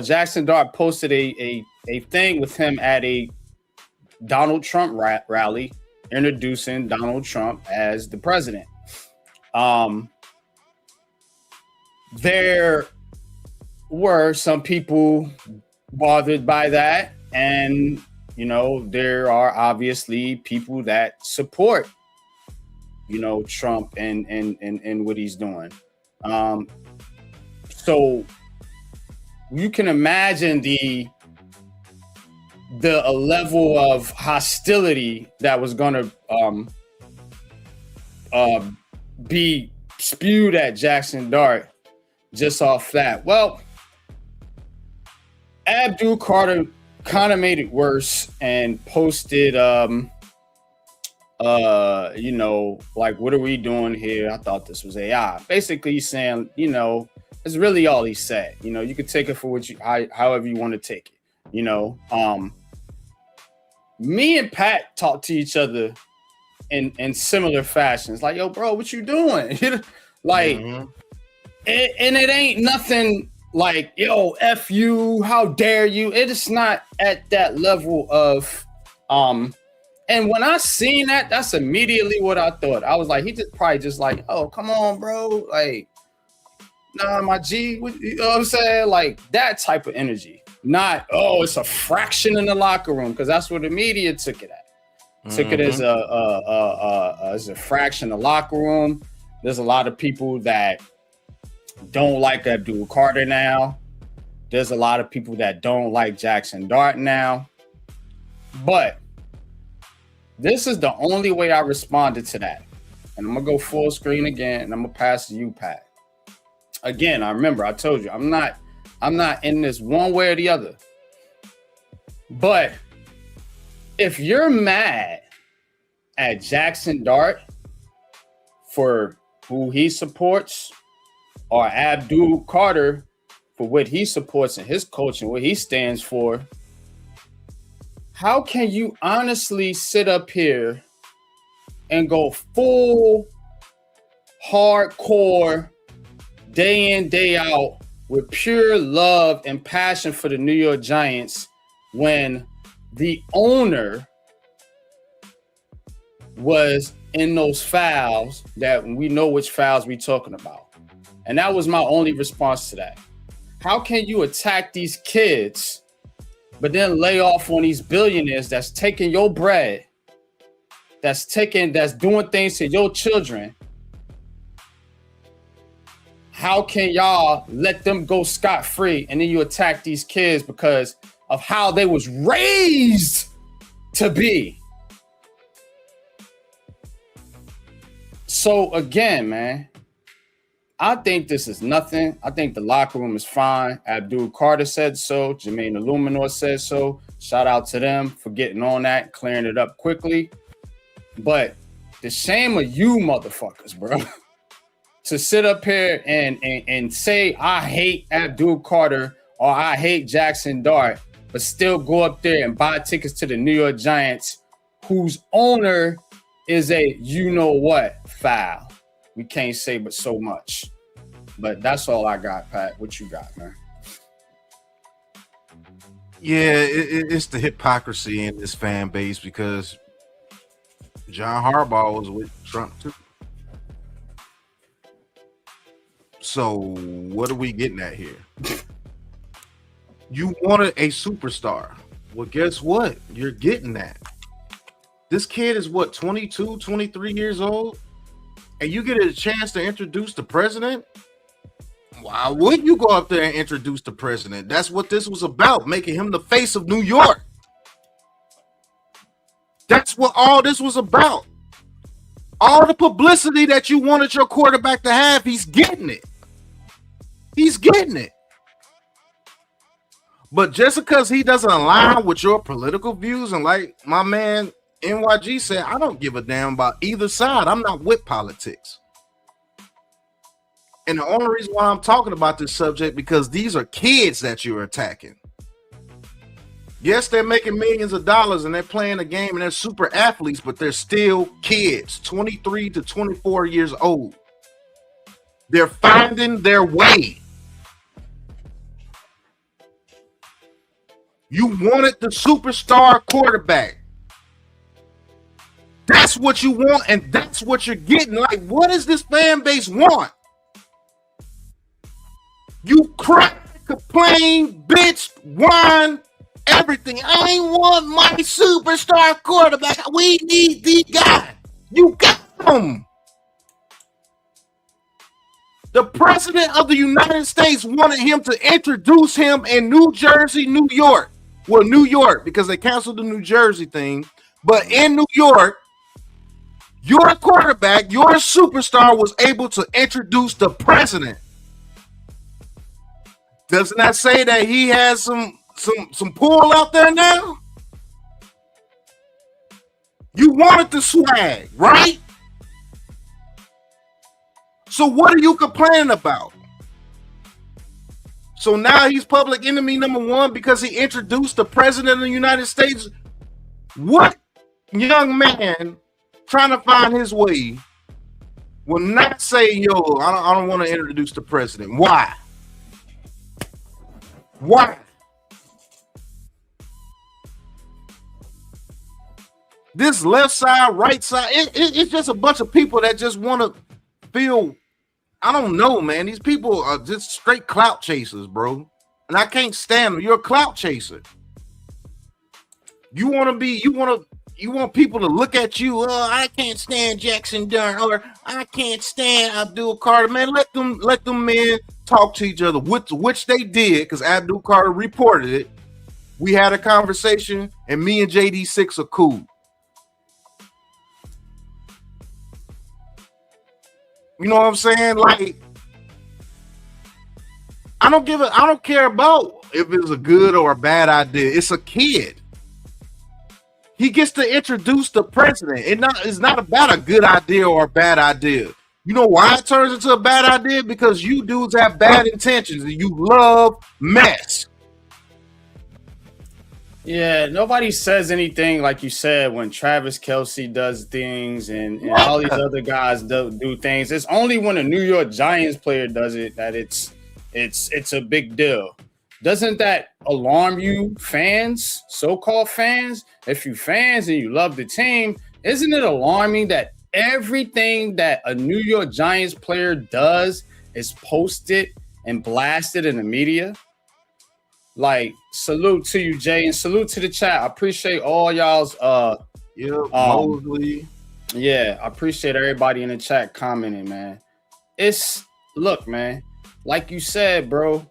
Jaxson Dart posted a thing with him at a Donald Trump rally, introducing Donald Trump as the president. There were some people bothered by that, and there are obviously people that support Trump and what he's doing. So you can imagine the level of hostility that was going to be spewed at Jaxson Dart just off that. Well, Abdul Carter kind of made it worse and posted, like, what are we doing here? I thought this was AI. Basically, he's saying, it's really all he said. You could take it for however you want to take it. Me and Pat talk to each other in similar fashions. Like, yo, bro, what you doing? Like, and it ain't nothing like, yo, F you, how dare you? It is not at that level of, and when I seen that, that's immediately what I thought. I was like, he just probably just like, oh, come on, bro. Like, nah, my G, you know what I'm saying? Like that type of energy. Not, oh, it's a fraction in the locker room, because that's what the media took it at. Took it as a fraction in the locker room. There's a lot of people that don't like Abdul Carter now. There's a lot of people that don't like Jaxson Dart now. But this is the only way I responded to that. And I'm going to go full screen again, and I'm going to pass to you, Pat. Again, I told you, I'm not in this one way or the other. But if you're mad at Jaxson Dart for who he supports, or Abdul Carter for what he supports and his coach and what he stands for, how can you honestly sit up here and go full hardcore day in, day out with pure love and passion for the New York Giants when the owner was in those fouls that we know which fouls we're talking about? And that was my only response to that. How can you attack these kids, but then lay off on these billionaires that's taking your bread, that's doing things to your children, how can y'all let them go scot-free and then you attack these kids because of how they was raised to be? So again, man, I think this is nothing. I think the locker room is fine. Abdul Carter said so. Jermaine Illuminor said so. Shout out to them for getting on that, clearing it up quickly. But the shame of you motherfuckers, bro, to sit up here and say I hate Abdul Carter or I hate Jaxson Dart, but still go up there and buy tickets to the New York Giants, whose owner is a you-know-what foul. We can't say but so much. But that's all I got, Pat. What you got, man? Yeah, it's the hypocrisy in this fan base because John Harbaugh was with Trump too. So what are we getting at here? You wanted a superstar. Well, guess what? You're getting that. This kid is what, 22, 23 years old? And you get a chance to introduce the president? Why would you go up there and introduce the president? That's what this was about, making him the face of New York. That's what all this was about. All the publicity that you wanted your quarterback to have, he's getting it. He's getting it. But just because he doesn't align with your political views, and like my man NYG said, I don't give a damn about either side. I'm not with politics. And the only reason why I'm talking about this subject, because these are kids that you're attacking. Yes, they're making millions of dollars and they're playing a game and they're super athletes, but they're still kids, 23 to 24 years old. They're finding their way. You wanted the superstar quarterback. That's what you want, and that's what you're getting. Like, what does this fan base want? You cry, complain, bitch, whine, everything. I ain't want my superstar quarterback. We need the guy. You got him. The president of the United States wanted him to introduce him in New Jersey, New York. Well, New York, because they canceled the New Jersey thing. But in New York, your quarterback, your superstar was able to introduce the president. Doesn't that say that he has some pull out there now? You wanted the swag, right? So what are you complaining about? So now he's public enemy number one because he introduced the president of the United States. What young man trying to find his way will not say, yo, I don't want to introduce the president? Why? Why? This left side, right side, it's just a bunch of people that just want to feel, I don't know, man. These people are just straight clout chasers, bro. And I can't stand them. You're a clout chaser. You want people to look at you. Oh, I can't stand Jaxson Dart, or I can't stand Abdul Carter. Man, let them men talk to each other, which they did, because Abdul Carter reported it. We had a conversation, and me and JD6 are cool. You know what I'm saying? Like, I don't care about if it's a good or a bad idea. It's a kid. He gets to introduce the president. It's not about a good idea or a bad idea. You know why it turns into a bad idea? Because you dudes have bad intentions and you love mess. Yeah, nobody says anything like you said when Travis Kelce does things and all these other guys do things. It's only when a New York Giants player does it that it's a big deal. Doesn't that alarm you, fans, so-called fans? If you fans and you love the team, isn't it alarming that everything that a New York Giants player does is posted and blasted in the media? Like, salute to you, Jay, and salute to the chat. I appreciate all y'all's Mosley. Yeah, I appreciate everybody in the chat commenting, man. Look, man, like you said, bro,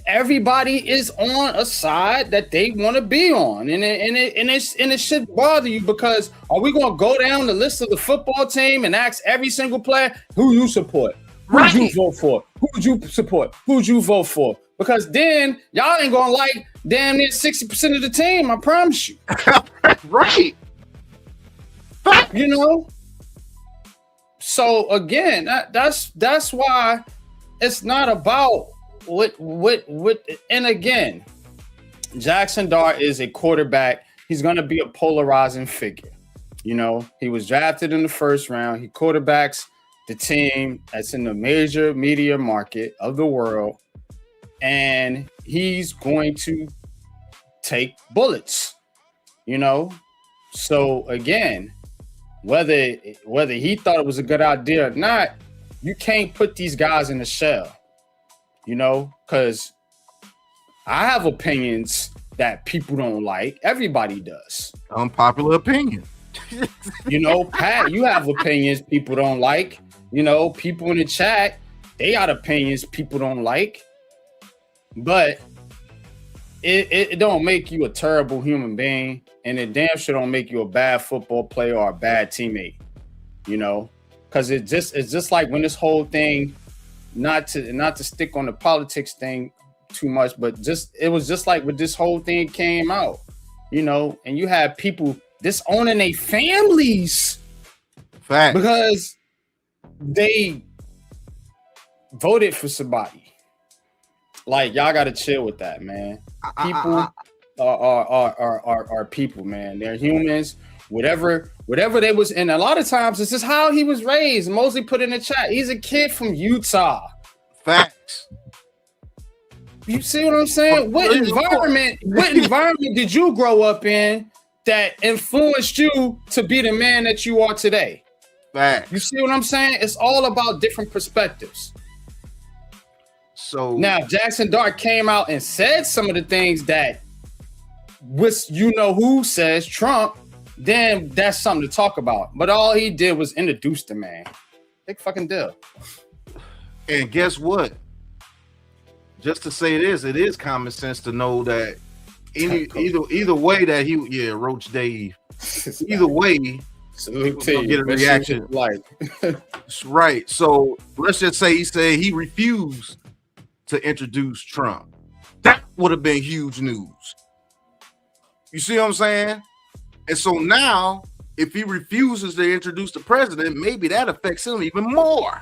everybody is on a side that they want to be on, and it should bother you, because are we gonna go down the list of the football team and ask every single player who you support, who'd you vote for, who'd you support, who'd you vote for? Because then y'all ain't gonna like damn near 60% of the team. I promise you. Right. You know. So again, that's why it's not about what. And again, Jaxson Dart is a quarterback. He's gonna be a polarizing figure. You know, he was drafted in the first round. He quarterbacks the team that's in the major media market of the world, and he's going to take bullets. You know, so again, whether he thought it was a good idea or not, you can't put these guys in a shell. You know, because I have opinions that people don't like. Everybody does. Unpopular opinion. You know, Pat, you have opinions people don't like. You know, people in the chat, they got opinions people don't like. But it don't make you a terrible human being, and it damn sure don't make you a bad football player or a bad teammate. You know, because it's just like when this whole thing, not to stick on the politics thing too much, but it was just like when this whole thing came out, you know, and you have people disowning their families. Fact. Because they voted for somebody. Like, y'all gotta chill with that, man. People are people, man. They're humans. Whatever they was, and a lot of times this is how he was raised. Mostly put in the chat. He's a kid from Utah. Facts. You see what I'm saying? What environment did you grow up in that influenced you to be the man that you are today? Facts. You see what I'm saying? It's all about different perspectives. So now Jaxson Dart came out and said some of the things that who says Trump, then that's something to talk about. But all he did was introduce the man. Big fucking deal. And guess what? Just to say it is common sense to know that either way that Roach Dave, either way, salute to get a reaction. Like right. So let's just say he said he refused to introduce Trump. That would have been huge news. You see what I'm saying? And so now, if he refuses to introduce the president, maybe that affects him even more.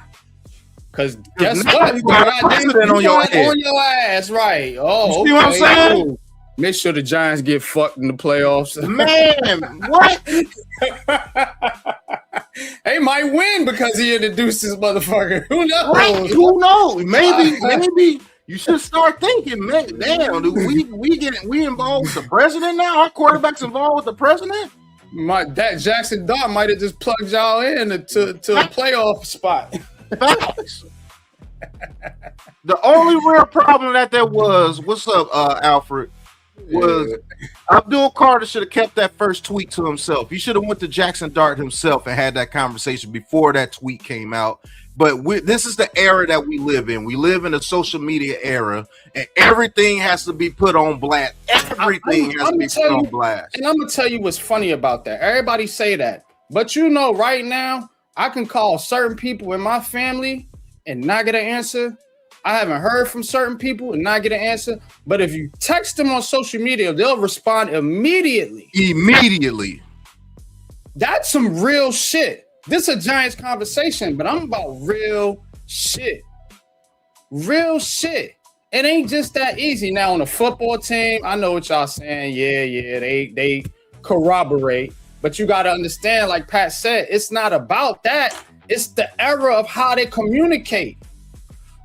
Because guess what? You got president on your ass, right? Oh, you see what I'm saying? Cool. Make sure the Giants get fucked in the playoffs. Man, what? They might win because he introduced this motherfucker. Who knows? Right. Who knows? Maybe you should start thinking, man, damn, do we involved with the president now? Our quarterback's involved with the president? That Jaxson Dart might have just plugged y'all in to a playoff spot. Facts. The only real problem that there was, what's up, Alfred, was Abdul Carter should have kept that first tweet to himself. He should have went to Jaxson Dart himself and had that conversation before that tweet came out. But this is the era that we live in. We live in a social media era, and everything has to be put on blast. Everything has to be put on blast. And I'm going to tell you what's funny about that. Everybody say that. But you know, right now, I can call certain people in my family and not get an answer. I haven't heard from certain people and not get an answer. But if you text them on social media, they'll respond immediately. Immediately. That's some real shit. This is a Giants conversation, but I'm about real shit. Real shit. It ain't just that easy. Now, on a football team, I know what y'all saying. Yeah, they corroborate. But you got to understand, like Pat said, it's not about that. It's the era of how they communicate.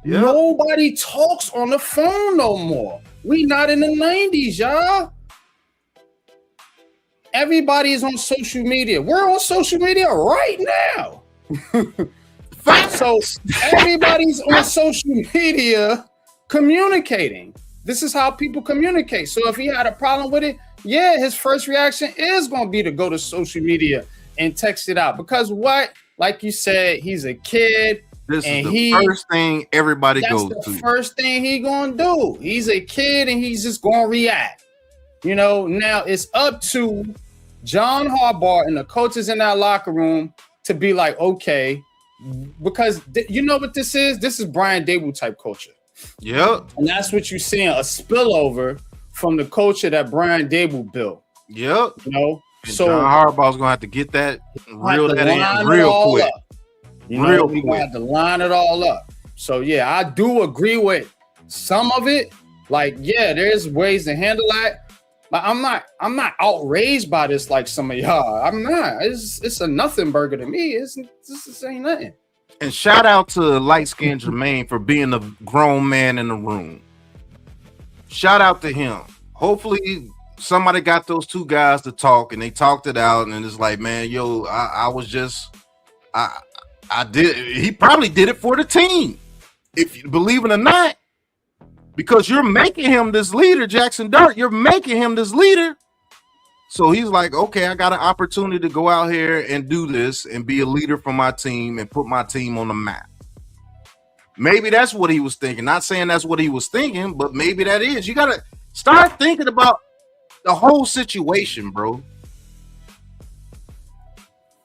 Yep. Nobody talks on the phone no more. We not in the 90s, y'all. Everybody is on social media. We're on social media right now. So everybody's on social media communicating. This is how people communicate. So if he had a problem with it, yeah, his first reaction is going to be to go to social media and text it out. Because what? Like you said, he's a kid. This And is the first thing everybody that's goes the to. first thing he gonna do. He's a kid and he's just gonna react. You know, now it's up to John Harbaugh and the coaches in that locker room to be like, okay, because you know what this is? This is Brian Dable type culture. Yep. And that's what you're seeing, a spillover from the culture that Brian Dable built. Yep. You know, and so John Harbaugh's gonna have to get that, reel that in real real quick. You know, we got to line it all up. So yeah, I do agree with some of it. Like, yeah, there's ways to handle that, but I'm not outraged by this like some of y'all. I'm not. It's a nothing burger to me. This ain't nothing. And shout out to light skinned Jermaine for being the grown man in the room. Shout out to him. Hopefully somebody got those two guys to talk and they talked it out, and it's like, man, yo, I was just I did. He probably did it for the team, if you believe it or not, because you're making him this leader, Jaxson Dart. You're making him this leader. So he's like, okay, I got an opportunity to go out here and do this and be a leader for my team and put my team on the map. Maybe that's what he was thinking. Not saying that's what he was thinking, but maybe that is. You got to start thinking about the whole situation, bro.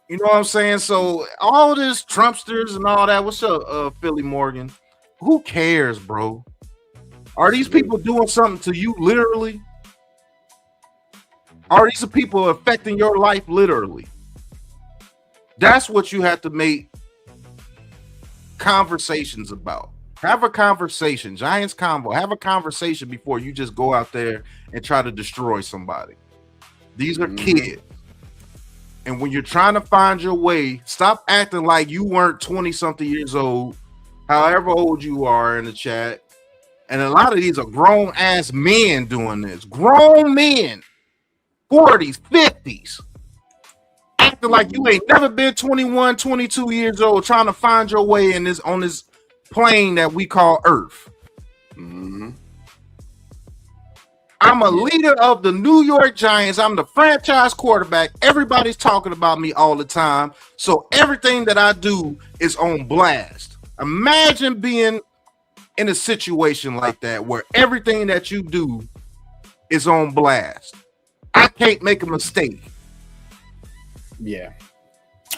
You know what I'm saying? So all this Trumpsters and all that, what's up, Philly Morgan? Who cares, bro? Are these people doing something to you literally? Are these people affecting your life literally? That's what you have to make conversations about. Have a conversation. Giants Convo. Have a conversation before you just go out there and try to destroy somebody. These are kids. And when you're trying to find your way, stop acting like you weren't 20-something years old, however old you are in the chat. And a lot of these are grown-ass men doing this. Grown men, 40s, 50s, acting like you ain't never been 21, 22 years old, trying to find your way in this on this plane that we call Earth. Mm-hmm. I'm a leader of the New York Giants. I'm the franchise quarterback. Everybody's talking about me all the time. So everything that I do is on blast. Imagine being in a situation like that where everything that you do is on blast. I can't make a mistake. Yeah.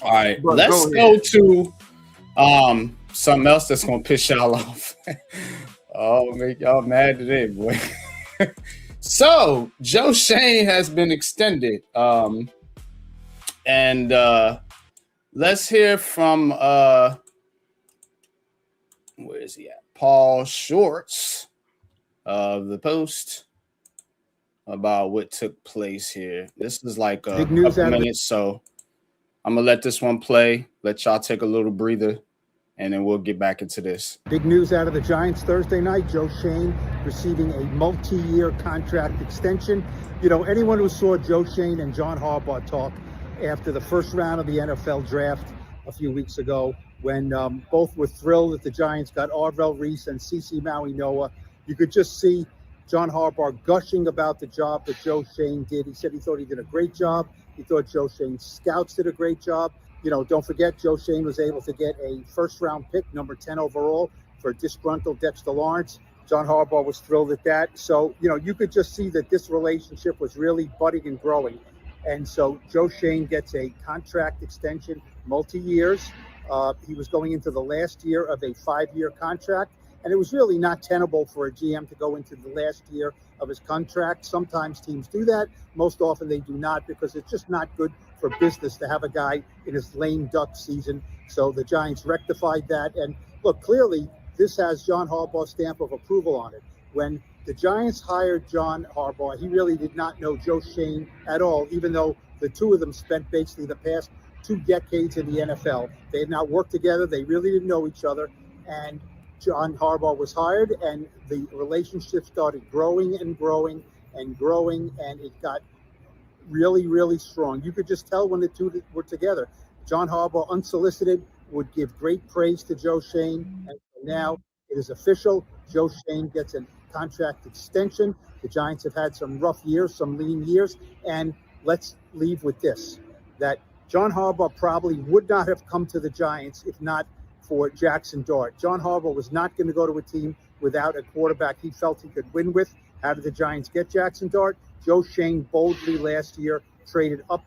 All right. But let's go to something else that's gonna piss y'all off. Oh, make y'all mad today, boy. So Joe Schoen has been extended. And let's hear from where is he at? Paul Shorts of the Post about what took place here. This is like a couple minutes, so I'm gonna let this one play, let y'all take a little breather, and then we'll get back into this. Big news out of the Giants Thursday night. Joe Schoen receiving a multi-year contract extension. You know, anyone who saw Joe Schoen and John Harbaugh talk after the first round of the NFL draft a few weeks ago, when both were thrilled that the Giants got Arvell Reese and CeCe Maui Noah, you could just see John Harbaugh gushing about the job that Joe Schoen did. He said he thought he did a great job. He thought Joe Schoen's scouts did a great job. You know, don't forget, Joe Schoen was able to get a first-round pick, number 10 overall, for disgruntled Dexter Lawrence. John Harbaugh was thrilled at that. So, you know, you could just see that this relationship was really budding and growing. And so Joe Schoen gets a contract extension, multi-years. He was going into the last year of a 5-year contract. And it was really not tenable for a GM to go into the last year of his contract. Sometimes teams do that. Most often they do not, because it's just not good for business to have a guy in his lame duck season. So the Giants rectified that. And look, clearly this has John Harbaugh's stamp of approval on it. When the Giants hired John Harbaugh, he really did not know Joe Schoen at all, even though the two of them spent basically the past 2 decades in the NFL. They had not worked together. They really didn't know each other. And John Harbaugh was hired, and the relationship started growing and growing and growing, and it got really, really strong. You could just tell when the two were together. John Harbaugh, unsolicited, would give great praise to Joe Schoen, and now it is official. Joe Schoen gets a contract extension. The Giants have had some rough years, some lean years, and let's leave with this, that John Harbaugh probably would not have come to the Giants if not for Jaxson Dart. John Harbaugh was not going to go to a team without a quarterback he felt he could win with. How did the Giants get Jaxson Dart? Joe Schoen boldly last year traded up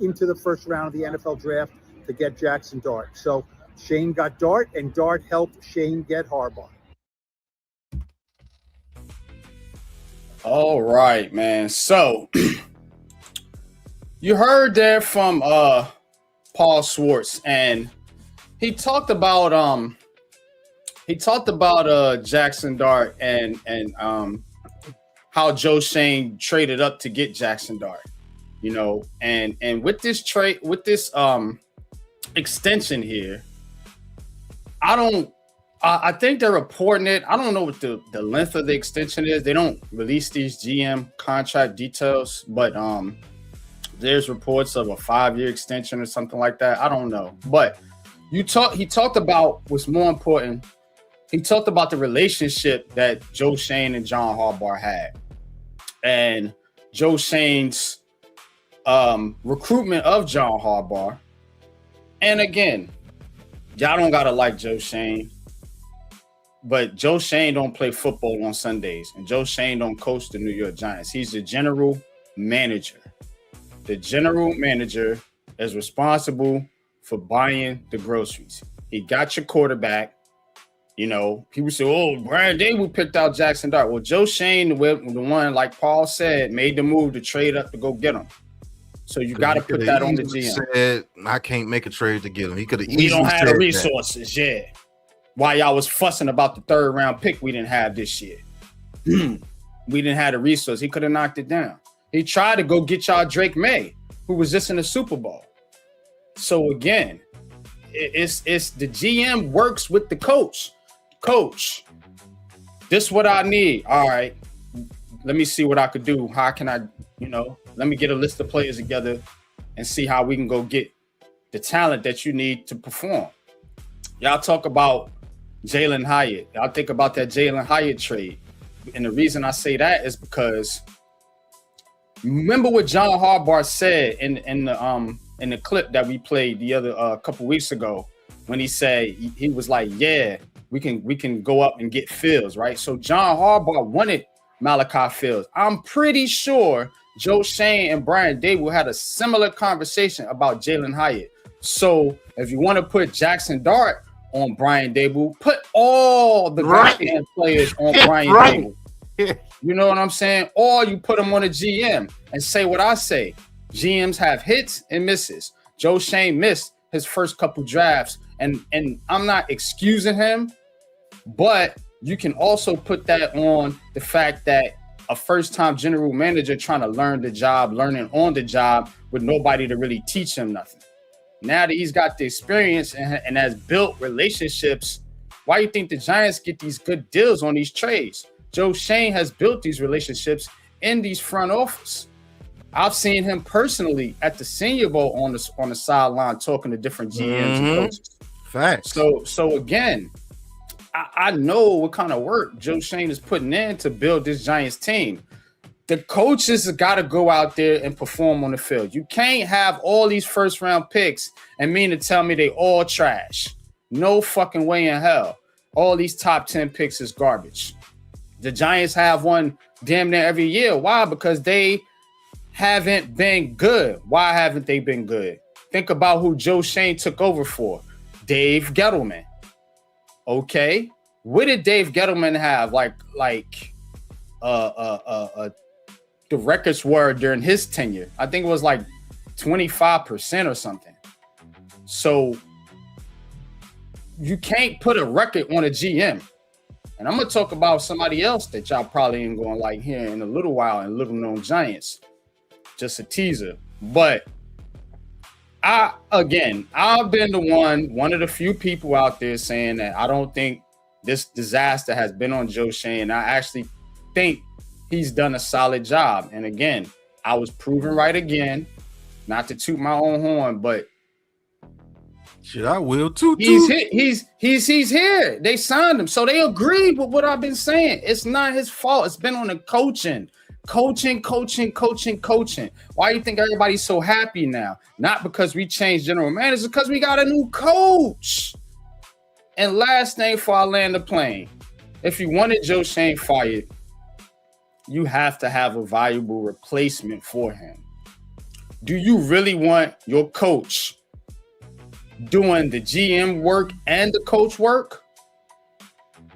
into the first round of the NFL draft to get Jaxson Dart. So Schoen got Dart, and Dart helped Schoen get Harbaugh. All right, man. So you heard there from Paul Schwartz, and he talked about Jaxson Dart and how Joe Schoen traded up to get Jaxson Dart, you know, and with this trade, with this extension here, I think they're reporting it. I don't know what the length of the extension is. They don't release these GM contract details, but there's reports of a 5-year extension or something like that. I don't know, but he talked about what's more important. He talked about the relationship that Joe Schoen and John Harbaugh had, and Joe Schoen's recruitment of John Harbaugh. And again, y'all don't gotta like Joe Schoen, but Joe Schoen don't play football on Sundays, and Joe Schoen don't coach the New York Giants. He's the general manager. The general manager is responsible for buying the groceries. He got your quarterback. You know, people say, "Oh, Brian Dable picked out Jaxson Dart." Well, Joe Schoen, the one, like Paul said, made the move to trade up to go get him. So you got to put that on the GM. Said, I can't make a trade to get him. He could have. We don't have the resources. Yeah. While y'all was fussing about the 3rd round pick, we didn't have this year. We didn't have the resource. He could have knocked it down. He tried to go get y'all Drake May, who was just in the Super Bowl. So again, it's the GM works with the coach. Coach, this is what I need. All right, let me see what I could do. How can I, let me get a list of players together and see how we can go get the talent that you need to perform. Y'all talk about Jalen Hyatt. Y'all think about that Jalen Hyatt trade. And the reason I say that is because remember what John Harbaugh said in the clip that we played the other couple weeks ago, when he said he was like, yeah, we can go up and get Fields, right? So John Harbaugh wanted Malachi Fields. I'm pretty sure Joe Schoen and Brian Dable had a similar conversation about Jalen Hyatt. So if you want to put Jaxson Dart on Brian Dable, put all the goddamn players on Brian Dable. You know what I'm saying? Or you put them on a GM and say what I say. GMs have hits and misses. Joe Schoen missed his first couple drafts, and I'm not excusing him, but you can also put that on the fact that a first-time general manager trying to learn the job, learning on the job with nobody to really teach him nothing. Now that he's got the experience and has built relationships, why do you think the Giants get these good deals on these trades? Joe Schoen has built these relationships in these front office. I've seen him personally at the Senior Bowl on the sideline talking to different GMs and coaches. Facts. So again, I know what kind of work Joe Schoen is putting in to build this Giants team. The coaches have got to go out there and perform on the field. You can't have all these first-round picks and mean to tell me they all trash. No fucking way in hell. All these top 10 picks is garbage. The Giants have one damn near every year. Why? Because they haven't been good. Why haven't they been good? Think about who Joe Schoen took over for. Dave Gettleman. Okay. What did Dave Gettleman have? The records were during his tenure. I think it was like 25% or something. So you can't put a record on a GM. And I'm going to talk about somebody else that y'all probably ain't going to like here in a little while in Lil Known Giants. Just a teaser. But I've been one of the few people out there saying that I don't think this disaster has been on Joe Schoen. I actually think he's done a solid job. And again, I was proven right again, not to toot my own horn, but shit, I will too. He's here. They signed him. So they agreed with what I've been saying. It's not his fault. It's been on the coaching. Coaching. Why do you think everybody's so happy now? Not because we changed general manager, because we got a new coach. And last thing before I land the plane, if you wanted Joe Schoen fired, you have to have a valuable replacement for him. Do you really want your coach doing the GM work and the coach work?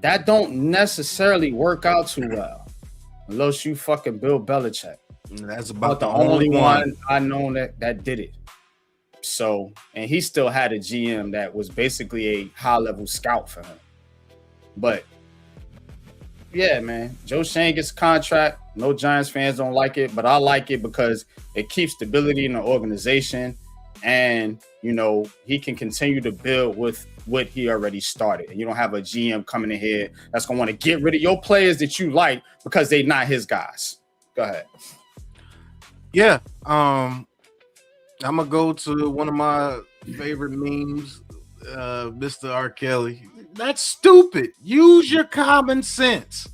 That don't necessarily work out too well, unless you fucking Bill Belichick. That's about the only one I know that did it. So, and he still had a GM that was basically a high-level scout for him. But yeah, man, Joe Schoen gets a contract. No Giants fans don't like it, but I like it because it keeps stability in the organization, and you know he can continue to build with what he already started. And you don't have a GM coming in here that's gonna want to get rid of your players that you like because they're not his guys. Go ahead. Yeah, I'm gonna go to one of my favorite memes, Mr. R. Kelly. That's stupid. Use your common sense.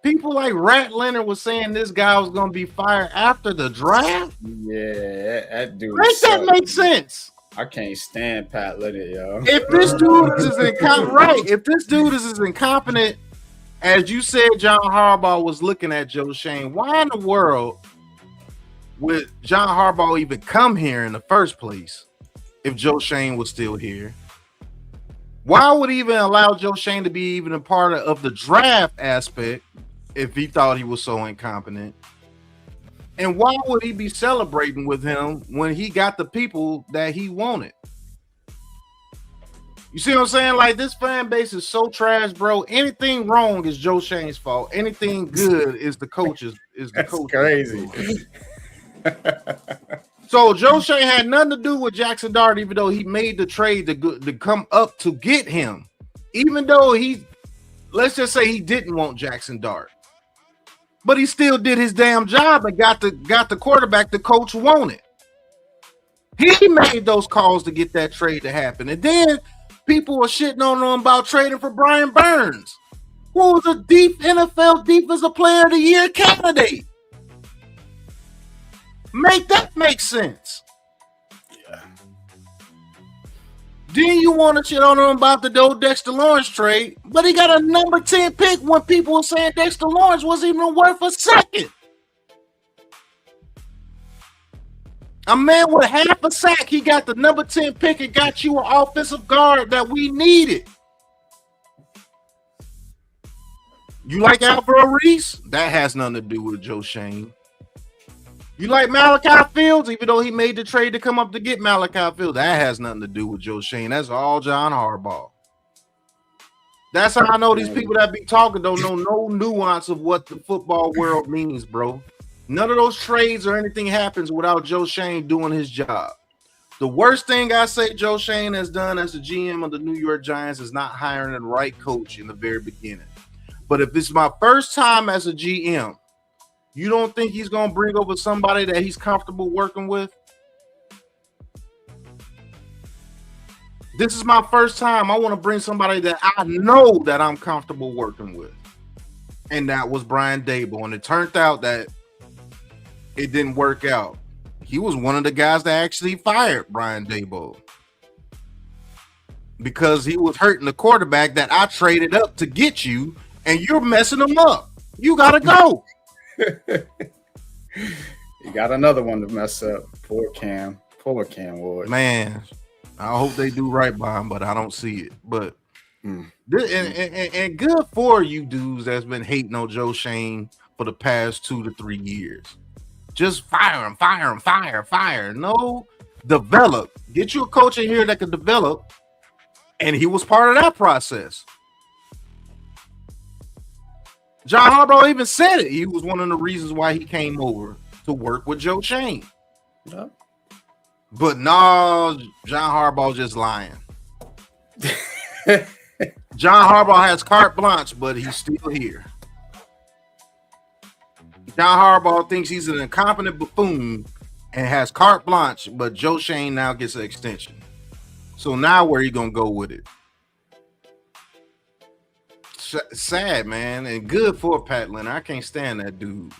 People like Rat Leonard was saying this guy was gonna be fired after the draft. Yeah, that dude. Make that make sense. I can't stand Pat Leonard, yo. If this dude is incompetent, if this dude is as incompetent as you said, John Harbaugh was looking at Joe Schoen, why in the world would John Harbaugh even come here in the first place if Joe Schoen was still here? Why would he even allow Joe Schoen to be even a part of the draft aspect if he thought he was so incompetent? And why would he be celebrating with him when he got the people that he wanted? You see what I'm saying? Like, this fan base is so trash, bro. Anything wrong is Joe Schoen's fault. Anything good is the coach's. That's crazy. So Joe Schoen had nothing to do with Jaxson Dart, even though he made the trade to come up to get him. Even though let's just say he didn't want Jaxson Dart, but he still did his damn job and got the quarterback the coach wanted. He made those calls to get that trade to happen, and then people were shitting on him about trading for Brian Burns, who was a deep NFL Defensive Player of the Year candidate. Make that make sense. Yeah. Then you want to shit on him about the Dexter Lawrence trade, but he got a number 10 pick when people were saying Dexter Lawrence wasn't even worth a second. A man with half a sack, he got the number 10 pick and got you an offensive guard that we needed. You like Alvaro Reese? That has nothing to do with Joe Schoen. You like Malachi Fields, even though he made the trade to come up to get Malachi Fields? That has nothing to do with Joe Schoen. That's all John Harbaugh. That's how I know these people that be talking don't know no nuance of what the football world means, bro. None of those trades or anything happens without Joe Schoen doing his job. The worst thing I say Joe Schoen has done as the GM of the New York Giants is not hiring the right coach in the very beginning. But if this is my first time as a GM, you don't think he's going to bring over somebody that he's comfortable working with? This is my first time. I want to bring somebody that I know that I'm comfortable working with. And that was Brian Daboll. And it turned out that it didn't work out. He was one of the guys that actually fired Brian Daboll because he was hurting the quarterback that I traded up to get you, and you're messing him up. You got to go. You got another one to mess up. Poor Cam Ward. Man, I hope they do right by him, but I don't see it. But and good for you dudes that's been hating on Joe Schoen for the past 2 to 3 years. Just fire him. No, develop. Get you a coach in here that can develop, and he was part of that process. John Harbaugh even said it. He was one of the reasons why he came over to work with Joe Schoen. Yeah. But no, John Harbaugh just lying. John Harbaugh has carte blanche, but he's still here. John Harbaugh thinks he's an incompetent buffoon and has carte blanche, but Joe Schoen now gets an extension. So now where are you going to go with it? Sad, man, and good for Pat Leonard. I can't stand that dude.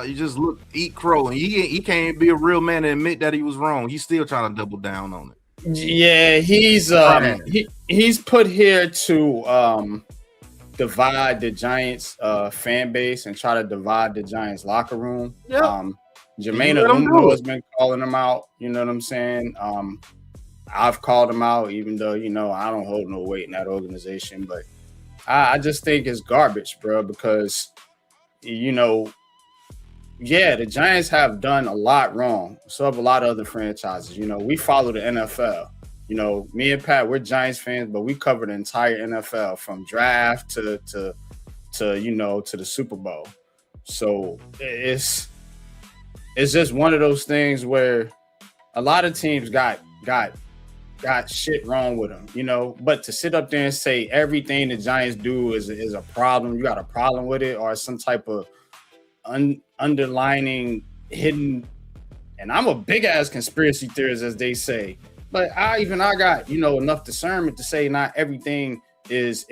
He just eat crow, and he can't be a real man and admit that he was wrong. He's still trying to double down on it. Yeah, he's put here to divide the Giants fan base and try to divide the Giants locker room. Yep. Jermaine Alumno has been calling him out. You know what I'm saying? I've called him out, even though, you know, I don't hold no weight in that organization. But I just think it's garbage, bro, because, you know, yeah, the Giants have done a lot wrong. So have a lot of other franchises. You know, we follow the NFL. You know, me and Pat, we're Giants fans, but we cover the entire NFL from draft to you know, to the Super Bowl. So it's just one of those things where a lot of teams got shit wrong with them, you know. But to sit up there and say everything the Giants do is a problem, you got a problem with it, or some type of underlining hidden. And I'm a big ass conspiracy theorist, as they say. But I got, you know, enough discernment to say not everything is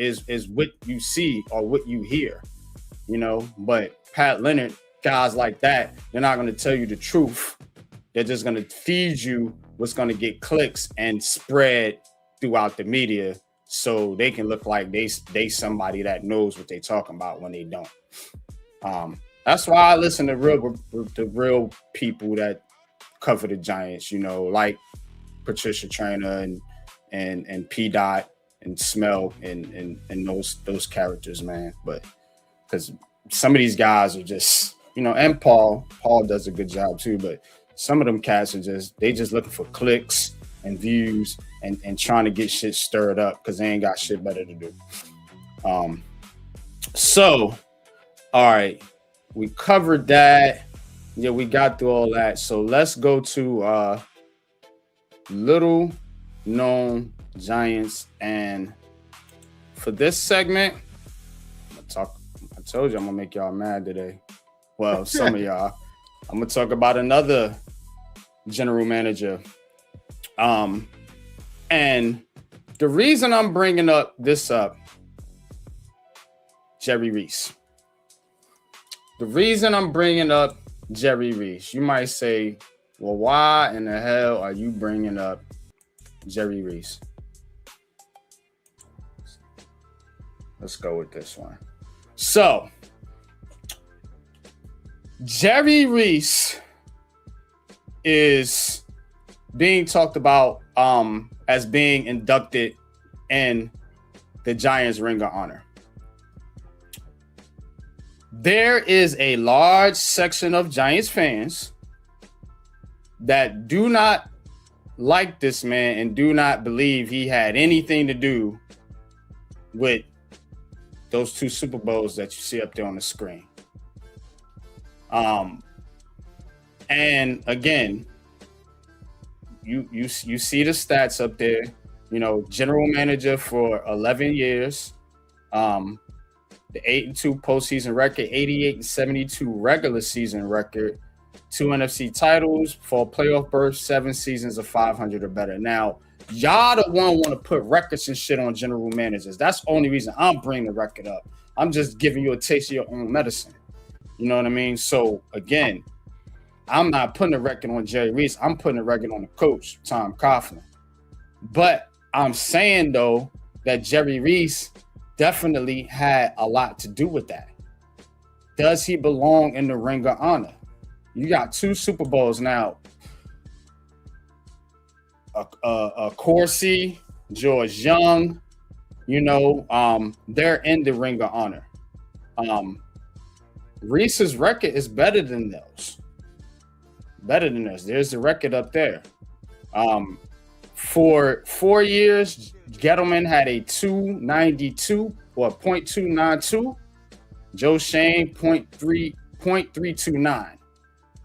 what you see or what you hear, you know. But Pat Leonard, guys like that, they're not going to tell you the truth. They're just going to feed you what's going to get clicks and spread throughout the media, so they can look like they somebody that knows what they're talking about when they don't. That's why I listen to real people that cover the Giants, you know, like Patricia Traynor and P. Dot and Smell and those characters, man. But because some of these guys are just, you know, and Paul does a good job too, but some of them cats are just looking for clicks and views and trying to get shit stirred up because they ain't got shit better to do. So, all right, we covered that. Yeah, we got through all that. So let's go to Little Known Giants. And for this segment, I told you I'm gonna make y'all mad today. Well, some of y'all. I'm gonna talk about another general manager. And the reason I'm bringing this up, Jerry Reese. The reason I'm bringing up Jerry Reese, you might say, well, why in the hell are you bringing up Jerry Reese? Let's go with this one. So, Jerry Reese is being talked about as being inducted in the Giants Ring of Honor. There is a large section of Giants fans that do not like this man and do not believe he had anything to do with those 2 Super Bowls that you see up there on the screen. And again, you see the stats up there. You know, general manager for 11 years. The 8-2 postseason record, 88-72 regular season record, 2 NFC titles, 4 playoff berths, 7 seasons of 500 or better. Now, y'all the one want to put records and shit on general managers. That's the only reason I'm bringing the record up. I'm just giving you a taste of your own medicine. You know what I mean? So, again, I'm not putting a record on Jerry Reese. I'm putting a record on the coach, Tom Coughlin. But I'm saying, though, that Jerry Reese definitely had a lot to do with that. Does he belong in the Ring of Honor? You got 2 Super Bowls now. Corsi, George Young, you know, they're in the Ring of Honor. Reese's record is better than those. Better than this. There's the record up there. For 4 years, Gettleman had a 292 or 0.292. Joe Schoen 0.329.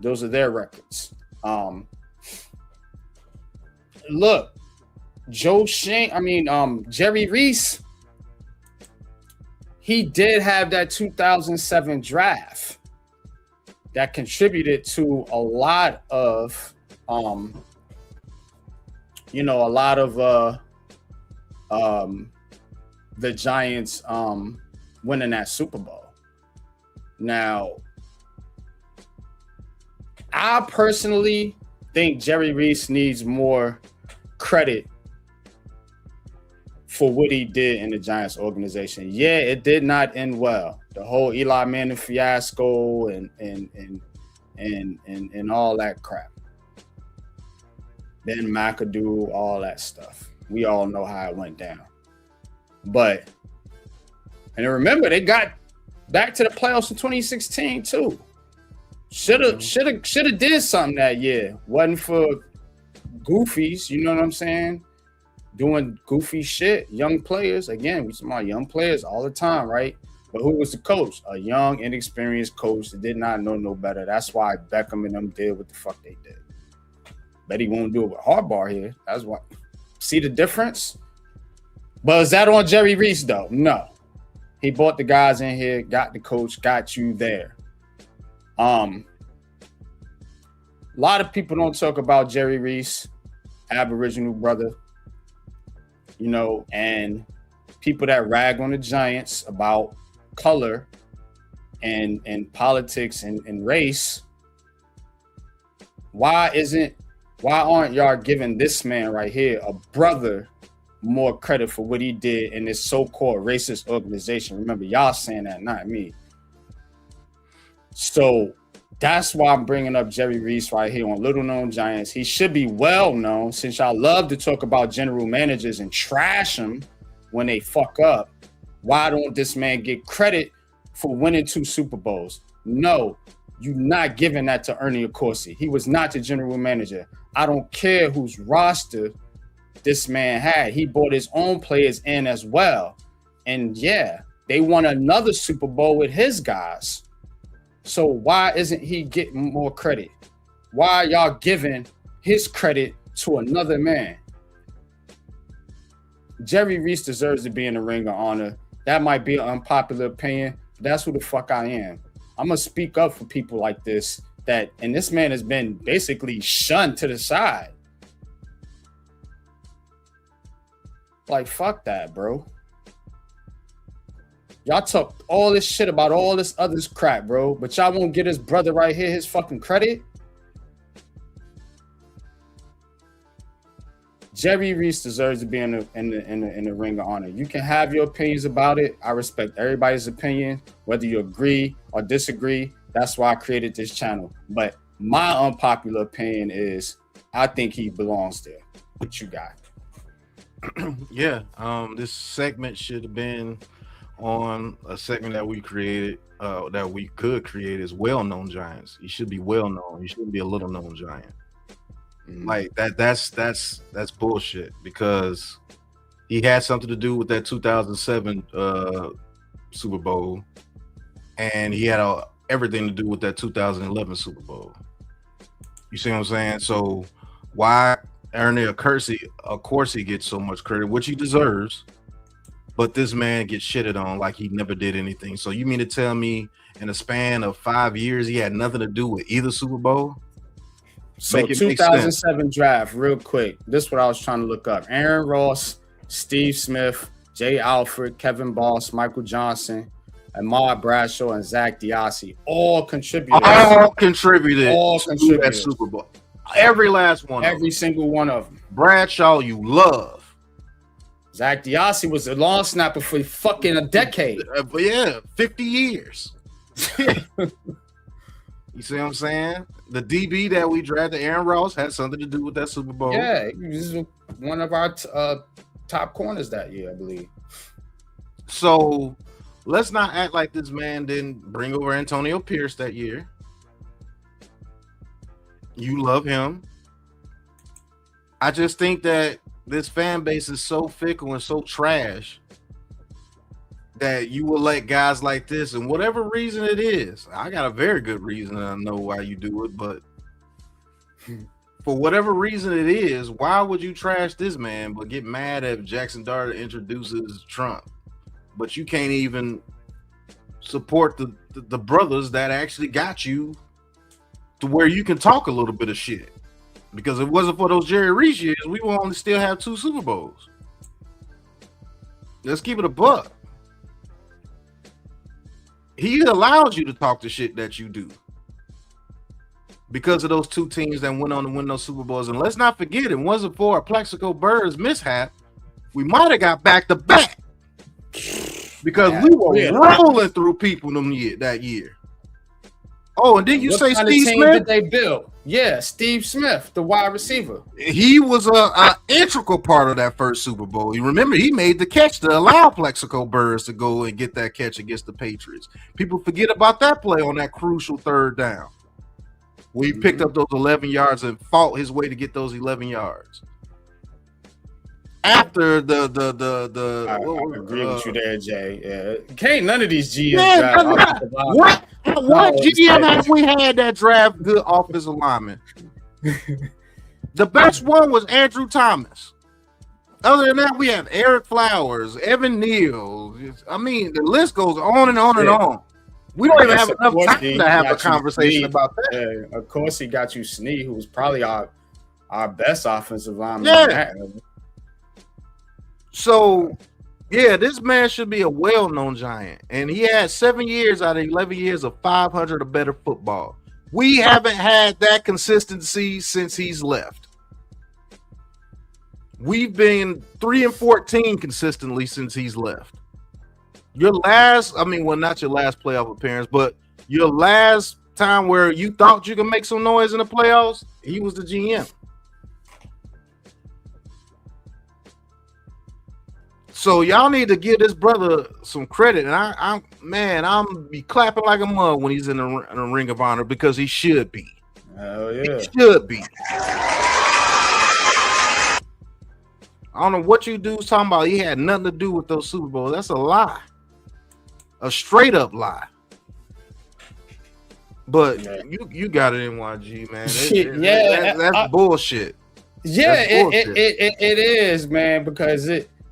Those are their records. Look, Jerry Reese, he did have that 2007 draft that contributed to a lot of the Giants winning that Super Bowl. Now, I personally think Jerry Reese needs more credit for what he did in the Giants organization. Yeah, it did not end well. The whole Eli Manning fiasco and all that crap. Ben McAdoo, all that stuff. We all know how it went down. But, and remember, they got back to the playoffs in 2016 too. Should have did something that year. Wasn't for goofies, you know what I'm saying? Doing goofy shit. Young players. Again, we talk about young players all the time, right? But who was the coach? A young, inexperienced coach that did not know no better. That's why Beckham and them did what the fuck they did. Bet he won't do it with Harbaugh here. That's why. See the difference? But is that on Jerry Reese, though? No. He brought the guys in here, got the coach, got you there. A lot of people don't talk about Jerry Reese, Aboriginal brother, you know, and people that rag on the Giants about color and politics and race. Why aren't y'all giving this man right here, a brother, more credit for what he did in this so-called racist organization? Remember, y'all saying that, not me. So that's why I'm bringing up Jerry Reese right here on Little Known Giants. He should be well known, since y'all love to talk about general managers and trash them when they fuck up. Why don't this man get credit for winning 2 Super Bowls? No, you're not giving that to Ernie Accorsi. He was not the general manager. I don't care whose roster this man had. He brought his own players in as well. And yeah, they won another Super Bowl with his guys. So why isn't he getting more credit? Why are y'all giving his credit to another man? Jerry Reese deserves to be in the Ring of Honor. That might be an unpopular opinion, but that's who the fuck I am. I'm going to speak up for people like this, and this man has been basically shunned to the side. Like, fuck that, bro. Y'all talk all this shit about all this other crap, bro, but y'all won't get his brother right here his fucking credit. Jerry Reese deserves to be in the Ring of Honor. You can have your opinions about it. I respect everybody's opinion, whether you agree or disagree. That's why I created this channel. But my unpopular opinion is I think he belongs there. What you got? Yeah, this segment should have been on a segment that we created, that we could create, is well-known Giants. He should be well-known. He shouldn't be a little-known Giant. Like that's bullshit, because he had something to do with that 2007 Super Bowl, and he had everything to do with that 2011 Super Bowl. You see what I'm saying? So why Ernie Accorsi, of course he gets so much credit, which he deserves, but this man gets shitted on like he never did anything. So you mean to tell me in a span of 5 years he had nothing to do with either Super Bowl? So 2007 draft, real quick. This is what I was trying to look up. Aaron Ross, Steve Smith, Jay Alfred, Kevin Boss, Michael Johnson, Ahmad Bradshaw, and Zach Diassi all contributed. All contributed to that Super Bowl. Every last one. Every single one of them. Bradshaw, you love. Zach Diassi was a long snapper for fucking a decade. Yeah, 50 years. You see what I'm saying? The DB that we drafted, Aaron Ross, had something to do with that Super Bowl. Yeah, he was one of our top corners that year, I believe. So let's not act like this man didn't bring over Antonio Pierce that year. You love him. I just think that this fan base is so fickle and so trash that you will let guys like this, and whatever reason it is, I got a very good reason, and I know why you do it, but for whatever reason it is, why would you trash this man but get mad if Jaxson Dart introduces Trump? But you can't even support the brothers that actually got you to where you can talk a little bit of shit. Because if it wasn't for those Jerry Reese years, we would only still have 2 Super Bowls. Let's keep it a buck. He allows you to talk the shit that you do. because of those two teams that went on to win those Super Bowls. And let's not forget, it wasn't for a Plexico Birds mishap, we might have got back to back because we were rolling through people that year. Oh, and did you say Steve Smith? Did they build? Yeah, Steve Smith, the wide receiver. He was an integral part of that first Super Bowl. You remember, he made the catch to allow Plexico Birds to go and get that catch against the Patriots. People forget about that play on that crucial third down. We picked up those 11 yards and fought his way to get those 11 yards. After the I agree with you there, Jay. Yeah, can't none of these GMs what GM have we had that draft good offensive lineman? The best one was Andrew Thomas. Other than that, we have Eric Flowers, Evan Neal. I mean, the list goes on and on and on. We don't even have enough time to have a conversation about that. Yeah, of course, he got you Snead, who was probably our best offensive lineman. Yeah. So, yeah, this man should be a well-known Giant. And he had 7 years out of 11 years of 500 or better football. We haven't had that consistency since he's left. We've been 3-14 consistently since he's left. Your last, not your last playoff appearance, but your last time where you thought you could make some noise in the playoffs, he was the GM. So y'all need to give this brother some credit, and I'm be clapping like a mug when he's in the Ring of Honor because he should be. Hell yeah, he should be. I don't know what you dudes talking about. He had nothing to do with those Super Bowls. That's a lie, a straight up lie. But you got it, NYG, man. That's bullshit. Yeah, it is, man, because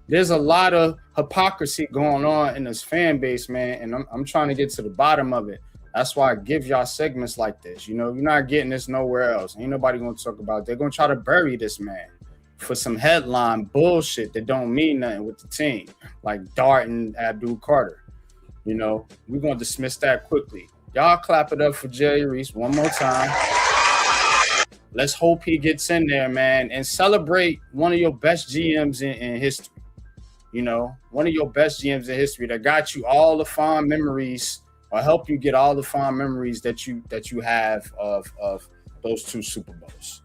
there's a lot of hypocrisy going on in this fan base, man, and I'm trying to get to the bottom of it. That's why I give y'all segments like this. You know, you're not getting this nowhere else. Ain't nobody gonna talk about it. They're gonna try to bury this man for some headline bullshit that don't mean nothing with the team, like Dart and Abdul Carter. You know, we're gonna dismiss that quickly. Y'all clap it up for Jerry Reese one more time. Let's hope he gets in there, man, and celebrate one of your best GMs in history. You know, one of your best GMs in history that got you all the fond memories, or help you get all the fond memories that you have of those two Super Bowls.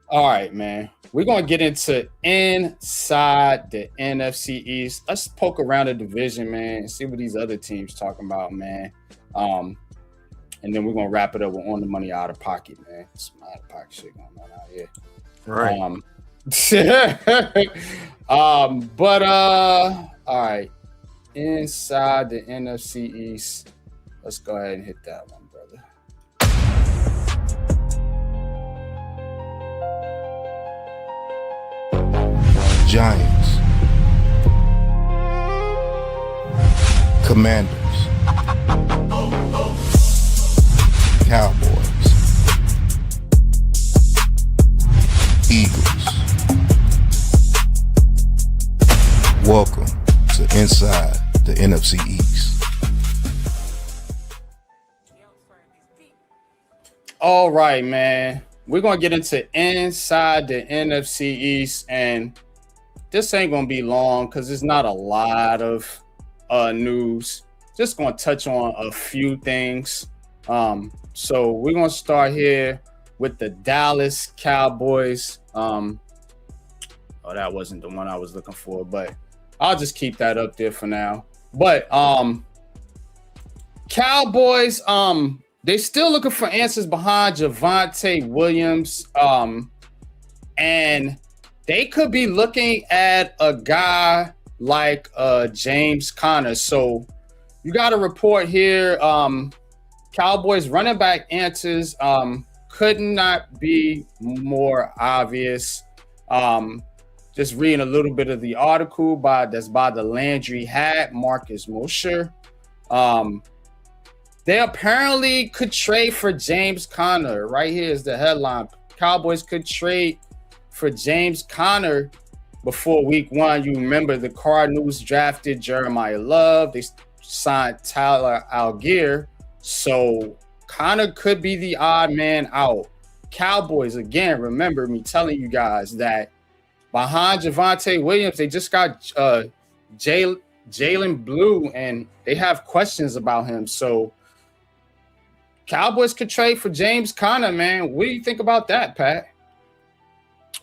All right, man. We're gonna get into inside the NFC East. Let's poke around the division, man, and see what these other teams talking about, man. And then we're gonna wrap it up with On the Money Out of Pocket, man. Some out of pocket shit going on out here. Right. All right. Inside the NFC East. Let's go ahead and hit that one, brother. Giants, Commanders, Cowboys, Eagles. Welcome to Inside the NFC East. All right, man. We're going to get into Inside the NFC East, and this ain't going to be long because there's not a lot of news. Just going to touch on a few things. So we're going to start here with the Dallas Cowboys. Oh, that wasn't the one I was looking for, but I'll just keep that up there for now. But Cowboys, they still looking for answers behind Javonte Williams. And they could be looking at a guy like James Conner. So you got a report here. Cowboys running back answers could not be more obvious. Just reading a little bit of the article that's by the Landry Hat, Marcus Mosher. They apparently could trade for James Conner. Right here is the headline. Cowboys could trade for James Conner before week 1. You remember the Cardinals drafted Jeremiah Love. They signed Tyler Algier. So Connor could be the odd man out. Cowboys, again, remember me telling you guys that behind Javonte Williams, they just got Jalen Blue, and they have questions about him. So Cowboys could trade for James Conner, man. What do you think about that, Pat?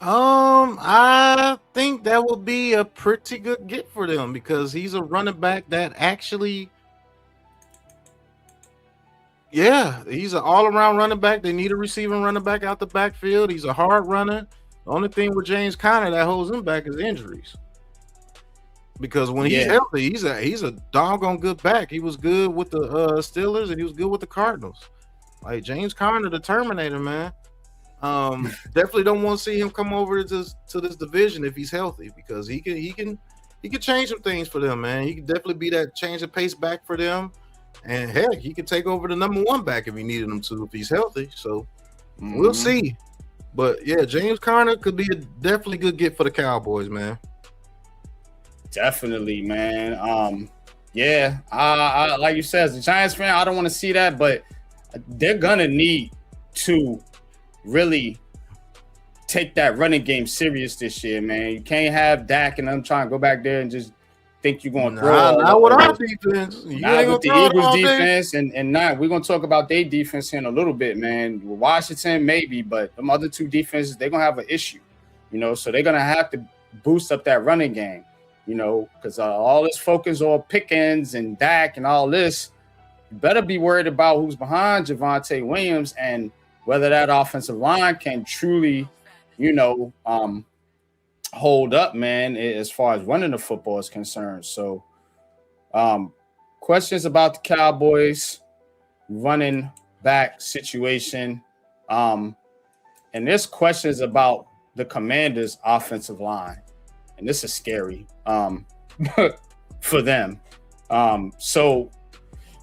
I think that would be a pretty good get for them because he's a running back that actually, he's an all-around running back. They need a receiving running back out the backfield. He's a hard runner. The only thing with James Conner that holds him back is injuries. Because when he's healthy, he's a doggone good back. He was good with the Steelers and he was good with the Cardinals. Like James Conner, the Terminator, man. Definitely don't want to see him come over to this division if he's healthy because he can change some things for them, man. He can definitely be that change of pace back for them, and heck, he can take over the number one back if he needed him to if he's healthy. So we'll see. But yeah, James Conner could be a definitely good get for the Cowboys, man. Definitely, man. I like you said, as a Giants fan, I don't want to see that, but they're gonna need to really take that running game serious this year, man. You can't have Dak and them trying to go back there and just think you're going to throw. Not with our defense. Not with the Eagles defense, and not. We're going to talk about their defense here in a little bit, man. Washington, maybe, but them other two defenses, they're going to have an issue, so they're going to have to boost up that running game, because all this focus on Pickens and Dak and all this, you better be worried about who's behind Javonte Williams and whether that offensive line can truly, hold up, man, as far as running the football is concerned. So, questions about the Cowboys running back situation. And there's questions about the Commanders' offensive line. And this is scary for them. So,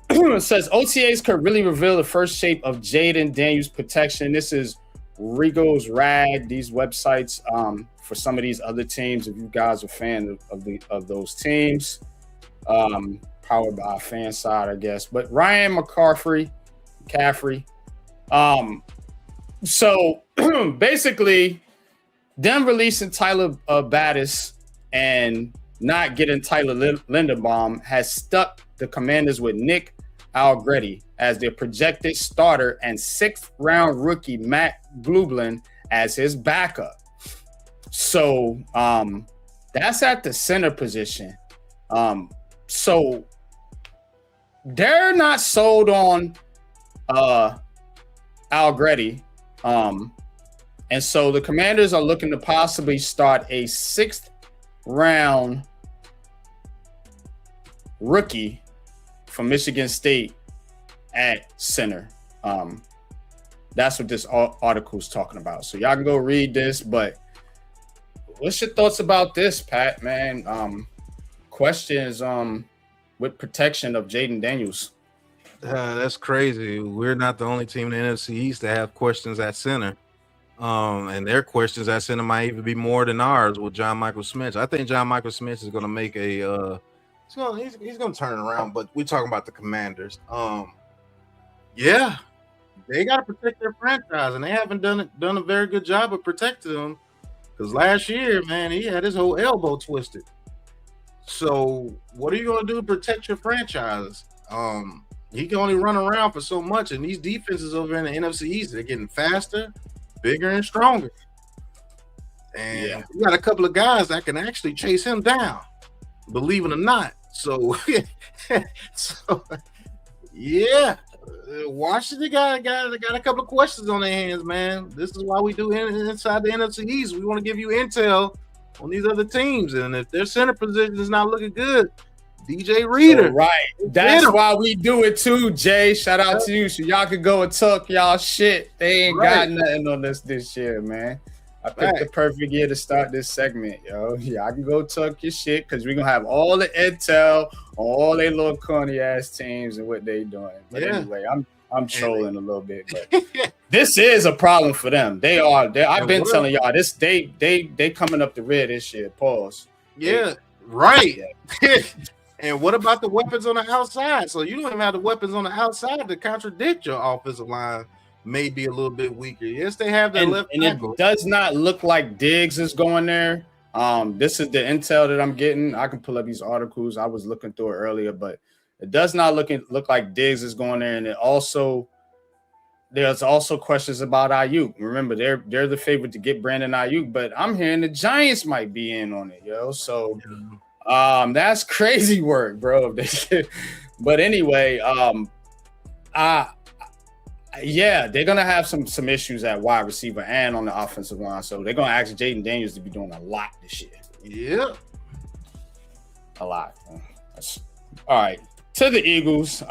it says OTAs could really reveal the first shape of Jaden Daniels' protection. This is Rigo's Rag, these websites for some of these other teams. If you guys are fans of those teams, powered by fan side, I guess. But Ryan McCaffrey. So basically, them releasing Tyler Battis and not getting Tyler Linderbaum has stuck the Commanders with Nick Allegretti as their projected starter and 6th-round rookie Matt Glublin as his backup. So that's at the center position. So they're not sold on Allegretti. And so the Commanders are looking to possibly start a 6th-round rookie from Michigan State at center. That's what this article is talking about. So y'all can go read this, but what's your thoughts about this, Pat, man? Questions with protection of Jaden Daniels. That's crazy. We're not the only team in the NFC East that have questions at center. And their questions at center might even be more than ours with John Michael Smith. I think John Michael Smith is going to make a he's going to turn around, but we're talking about the Commanders. Yeah, they got to protect their franchise, and they haven't done a very good job of protecting them because last year, man, he had his whole elbow twisted. So what are you going to do to protect your franchise? He can only run around for so much, and these defenses over in the NFC East, they're getting faster, bigger, and stronger. And you got a couple of guys that can actually chase him down, believe it or not. So, Washington got a couple of questions on their hands, man. This is why we do inside the NFC East. We want to give you intel on these other teams, and if their center position is not looking good, DJ Reader. Right. That's why we do it too, Jay. Shout out to you. So y'all can go and talk y'all shit. They ain't got nothing on us this year, man. I picked the perfect year to start this segment, yo. Yeah, I can go talk your shit because we're going to have all the intel on all they little corny ass teams and what they doing. But anyway, I'm trolling a little bit, but this is a problem for them. They are. I've been telling y'all this. They coming up the rear this year. Pause. Yeah, right. And what about the weapons on the outside? So you don't even have the weapons on the outside to contradict your offensive line. Maybe a little bit weaker. Yes, they have that left tackle. It does not look like Diggs is going there. This is the intel that I'm getting. I can pull up these articles. I was looking through it earlier, but it does not look like Diggs is going there. And there's also questions about Ayuk. Remember, they're the favorite to get Brandon Ayuk, but I'm hearing the Giants might be in on it, yo. So that's crazy work, bro. But anyway, yeah, they're gonna have some issues at wide receiver and on the offensive line. So they're gonna ask Jaden Daniels to be doing a lot this year. Yeah, a lot. All right. To the Eagles.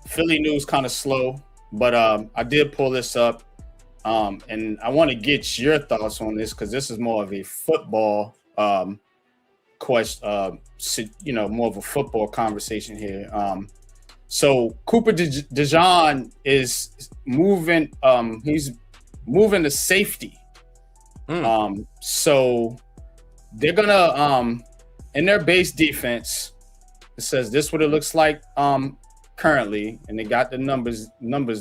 Philly news kind of slow, but I did pull this up, and I want to get your thoughts on this because this is more of a football question. More of a football conversation here. So Cooper DeJean is moving. He's moving to safety. So they're gonna in their base defense. It says this what it looks like currently, and they got the numbers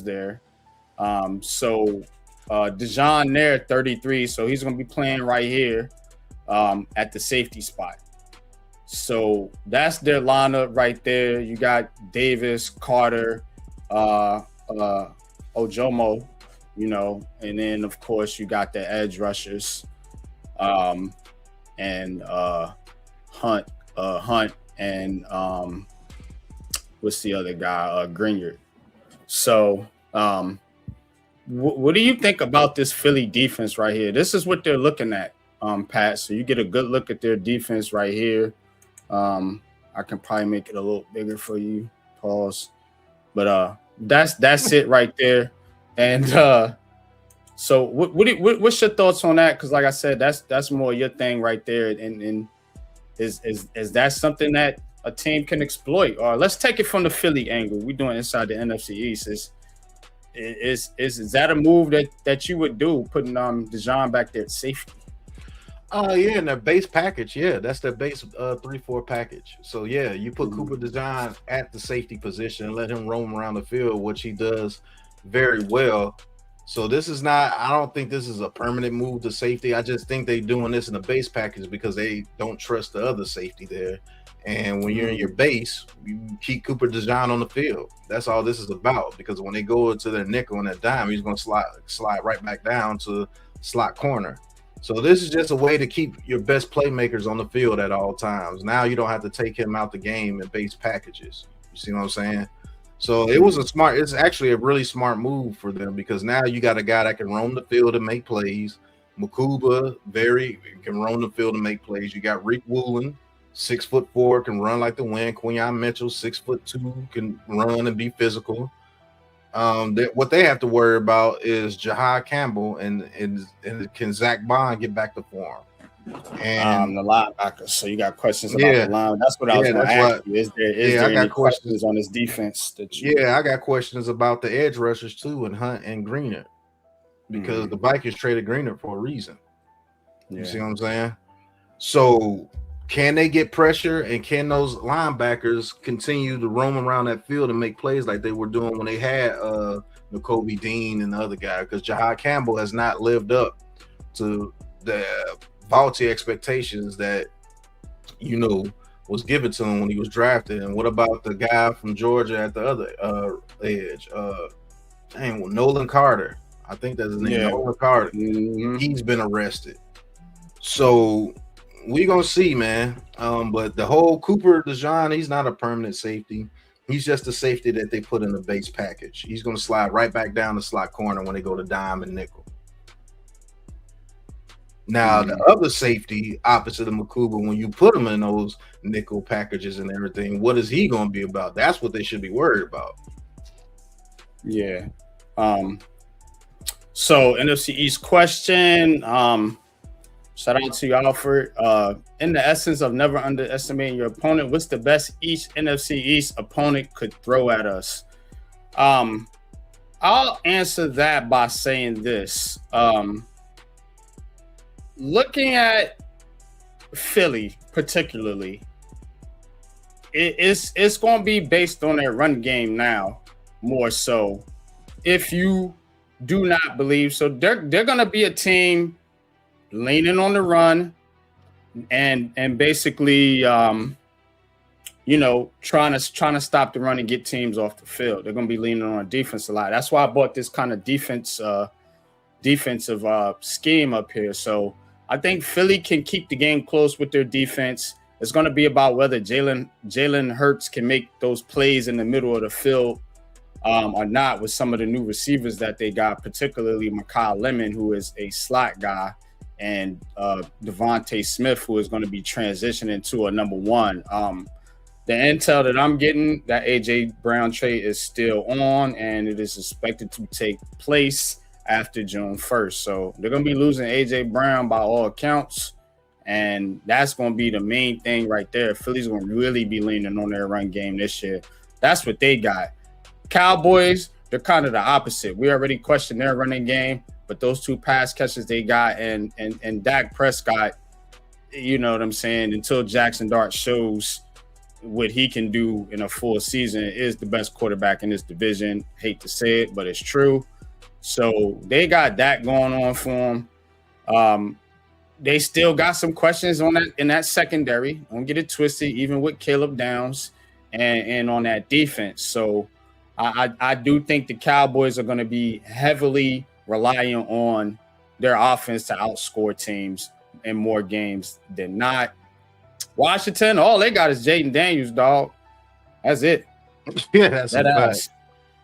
there. So DeJean there 33, so he's gonna be playing right here at the safety spot. So that's their lineup right there. You got Davis, Carter, Ojomo, and then of course you got the edge rushers, and Hunt, and what's the other guy? Grinyard. So, what do you think about this Philly defense right here? This is what they're looking at, Pat. So you get a good look at their defense right here. I can probably make it a little bigger for you. Pause. But that's it right there. And so what's your thoughts on that? Because like I said, that's more your thing right there. And is that something that a team can exploit? Or let's take it from the Philly angle. We're doing inside the NFC East. Is that a move that you would do, putting DeJean back there at safety? Yeah, in their base package, yeah, that's their base 3-4 package. So yeah, you put Cooper DeJean at the safety position and let him roam around the field, which he does very well. So this is not, I don't think this is a permanent move to safety. I just think they're doing this in the base package because they don't trust the other safety there. And when you're in your base, you keep Cooper DeJean on the field. That's all this is about. Because when they go into their nickel and their dime, he's going to slide right back down to slot corner. So this is just a way to keep your best playmakers on the field at all times. Now you don't have to take him out the game in base packages. You see what I'm saying? So it's actually a really smart move for them because now you got a guy that can roam the field and make plays. Makuba can roam the field and make plays. You got Rick Woolen, 6'4", can run like the wind. Quinyon Mitchell, 6'2", can run and be physical. What they have to worry about is Jahai Campbell and can Zach Bond get back to form? And the linebackers. So you got questions about the line. That's what I was going to ask you. Is there any questions on this defense? I got questions about the edge rushers too, and Hunt and Greener, because the Vikings traded Greener for a reason. You see what I'm saying? So can they get pressure, and can those linebackers continue to roam around that field and make plays like they were doing when they had Nakobe Dean and the other guy? Because Jahai Campbell has not lived up to the vaulty expectations that was given to him when he was drafted. And what about the guy from Georgia at the other edge? Nolan Carter. I think that's his name. Nolan Carter. He's been arrested. So we're gonna see, man. But the whole Cooper DeJean, he's not a permanent safety. He's just a safety that they put in the base package. He's gonna slide right back down the slot corner when they go to dime and nickel. Now, the other safety opposite of Makuba, when you put him in those nickel packages and everything, what is he going to be about? That's what they should be worried about. Yeah. So, NFC East question. Shout out to you, Alfred. In the essence of never underestimating your opponent, what's the best each NFC East opponent could throw at us? I'll answer that by saying this. Looking at Philly particularly, it's going to be based on their run game now, more so. If you do not believe, so they're going to be a team leaning on the run and basically trying to stop the run and get teams off the field. They're going to be leaning on defense a lot. That's why I bought this kind of defensive scheme up here. So I think Philly can keep the game close with their defense. It's going to be about whether Jalen Hurts can make those plays in the middle of the field or not with some of the new receivers that they got, particularly Mekhi Lemon, who is a slot guy, and Devontae Smith, who is going to be transitioning to a number one. The intel that I'm getting, that A.J. Brown trade is still on, and it is expected to take place after June 1st. So they're going to be losing A.J. Brown by all accounts, and that's going to be the main thing right there. Philly's going to really be leaning on their run game this year. That's what they got. Cowboys, they're kind of the opposite. We already questioned their running game, but those two pass catches they got and Dak Prescott, you know what I'm saying, until Jaxson Dart shows what he can do in a full season, is the best quarterback in this division. Hate to say it, but it's true. So they got that going on for them. They still got some questions on that in that secondary. Don't get it twisted, even with Caleb Downs and on that defense. So I do think the Cowboys are going to be heavily relying on their offense to outscore teams in more games than not. Washington, all they got is Jaden Daniels, dog. That's it. Yeah, that's that a ass.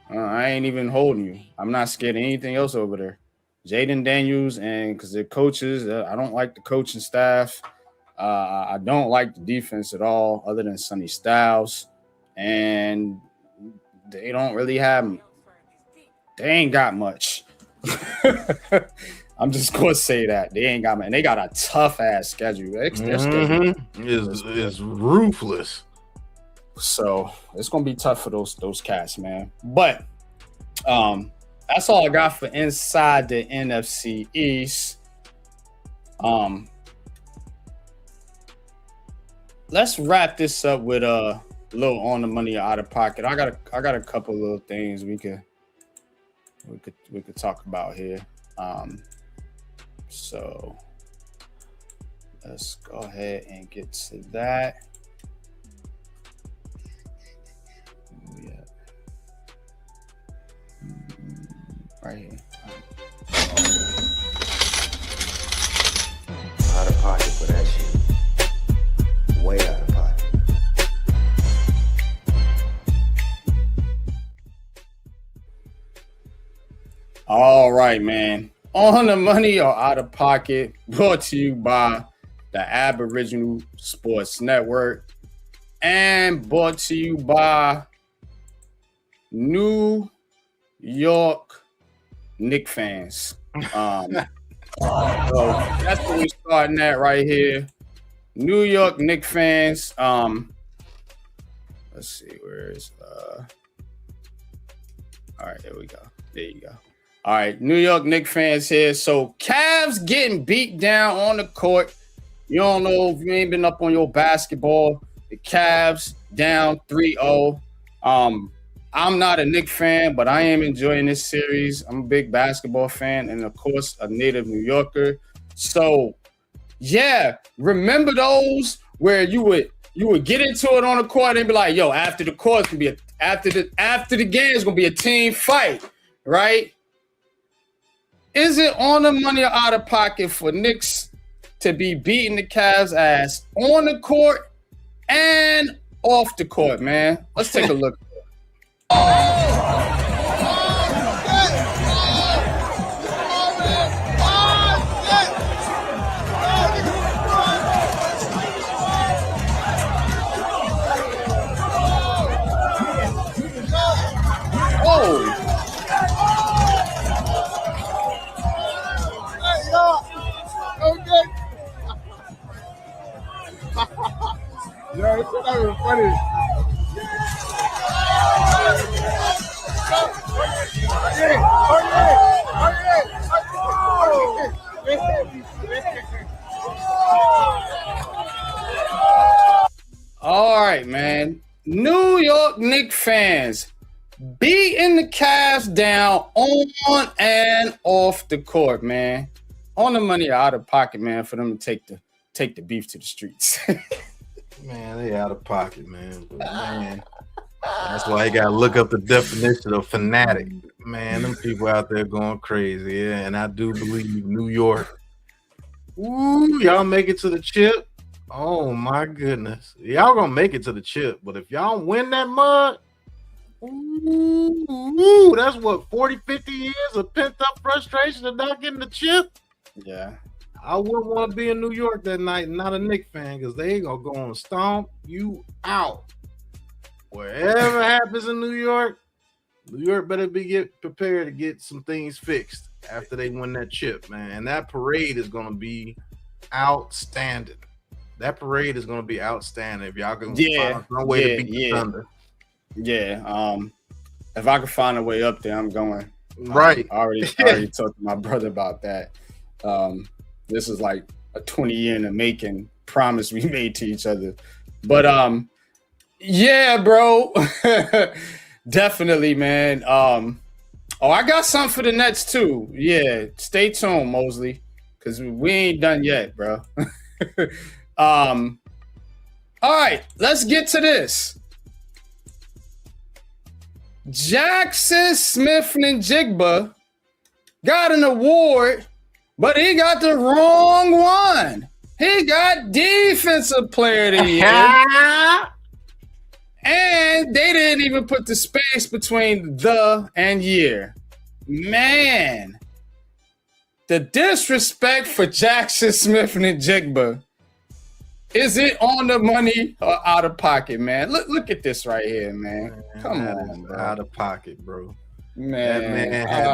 I ain't even holding you. I'm not scared of anything else over there. Jaden Daniels, and because they're coaches, I don't like the coaching staff. I don't like the defense at all, other than Sonny Styles. And they don't really have – they ain't got much. I'm just going to say that. They ain't got – and they got a tough-ass schedule. Their schedule is ruthless. So it's going to be tough for those cats, man. But that's all I got for inside the NFC East. Let's wrap this up with a little on the money or out of pocket. I got a couple little things we could talk about here. So let's go ahead and get to that. Yeah. Right here. Out of pocket for that shit. Way out of pocket. All right, man. On the money or out of pocket, brought to you by the Aboriginal Sports Network and brought to you by New York Knicks fans. So that's where we're starting at right here. New York Knicks fans. Let's see, where is all right, there we go. There you go. All right, New York Knicks fans here. So Cavs getting beat down on the court. You don't know if you ain't been up on your basketball. The Cavs down 3-0. I'm not a Knicks fan, but I am enjoying this series. I'm a big basketball fan and, of course, a native New Yorker. So, yeah, remember those where you would get into it on the court and be like, yo, after the court can be after the game is gonna be a team fight, right? Is it on the money or out of pocket for Knicks to be beating the Cavs' ass on the court and off the court, man? Let's take a look. Yo, this shit ain't funny. All right, man. New York Knicks fans beating the Cavs down on and off the court, man. On the money, out of pocket, man, for them to take the beef to the streets. Man, they out of pocket, man. But man, that's why you gotta look up the definition of fanatic. Man, them people out there going crazy. Yeah, and I do believe New York. Ooh, y'all make it to the chip. Oh my goodness. Y'all gonna make it to the chip, but if y'all win that mud, ooh, that's what 40, 50 years of pent-up frustration of not getting the chip. Yeah. I wouldn't want to be in New York that night, not a Knicks fan, because they gonna go and stomp you out. Whatever happens in New York better get prepared to get some things fixed after they win that chip, man. And that parade is gonna be outstanding. That parade is gonna be outstanding if y'all can find some way to beat the Thunder. Yeah. If I can find a way up there, I'm going. Right. I already talked to my brother about that. This is like a 20-year in the making promise we made to each other. But yeah, bro. Definitely, man. I got something for the Nets too. Yeah, stay tuned, Mosley, because we ain't done yet, bro. All right, let's get to this. Jaxson Smith-Njigba got an award, but he got the wrong one. He got Defensive Player of the Year. And they didn't even put the space between the and year. Man, the disrespect for Jaxson Smith-Njigba. Is it on the money or out of pocket, man? Look at this right here, man. Come on, bro. Out of pocket, bro. Man, that man had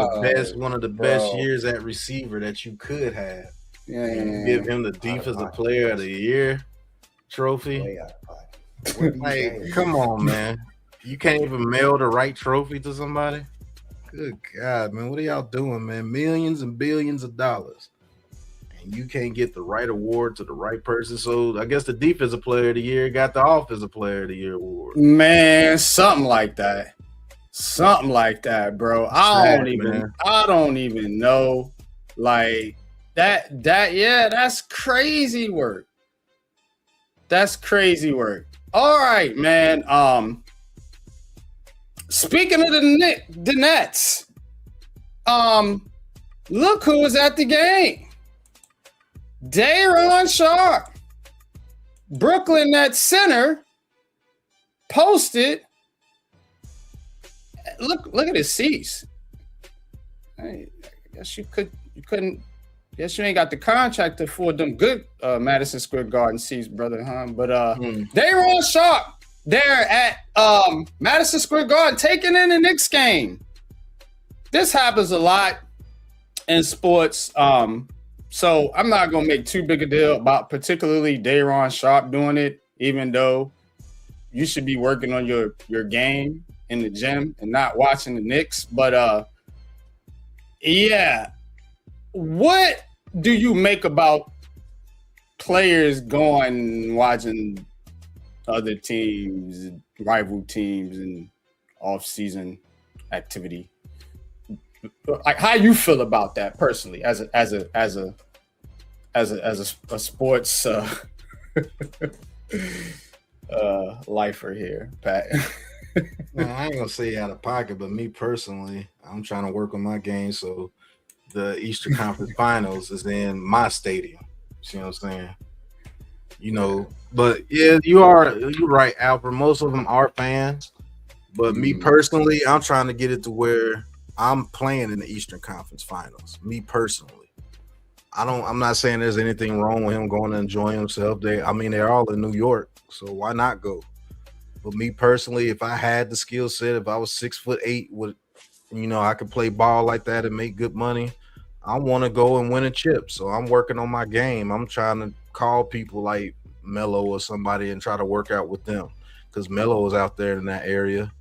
one of the best years at receiver that you could have. Yeah, and you give him the Defensive Player of the Year trophy. Way out of pocket. Like, come on, man. You can't even mail the right trophy to somebody? Good God, man. What are y'all doing, man? Millions and billions of dollars. And you can't get the right award to the right person. So I guess the Defensive Player of the Year got the Offensive Player of the Year award. Man, something like that. Something like that, bro. I don't even know. Like that, yeah, that's crazy work. That's crazy work. All right, man. Speaking of the Nets, look who was at the game. Day'Ron Sharpe, Brooklyn Nets center, posted. Look at his seats. I guess you couldn't. Guess you ain't got the contract to afford them good Madison Square Garden seats, brother, huh? But Day'Ron Sharpe there at Madison Square Garden taking in the Knicks game. This happens a lot in sports. So I'm not gonna make too big a deal about particularly Day'Ron Sharpe doing it, even though you should be working on your game in the gym and not watching the Knicks. But yeah. What do you make about players going and watching other teams, rival teams, and off-season activity? Like, how you feel about that personally, as a sports lifer here, Pat? Man, I ain't gonna say out of pocket, but me personally, I'm trying to work on my game, so the Eastern Conference Finals is in my stadium. You see what I'm saying? You know, but yeah, you're right, Albert. Most of them are fans, but me personally, I'm trying to get it to where I'm playing in the Eastern Conference Finals. Me personally, I'm not saying there's anything wrong with him going to enjoy himself. They're all in New York, so why not go? But me personally, if I had the skill set, if I was 6'8", with, I could play ball like that and make good money, I want to go and win a chip. So I'm working on my game. I'm trying to call people like Melo or somebody and try to work out with them, because Melo is out there in that area.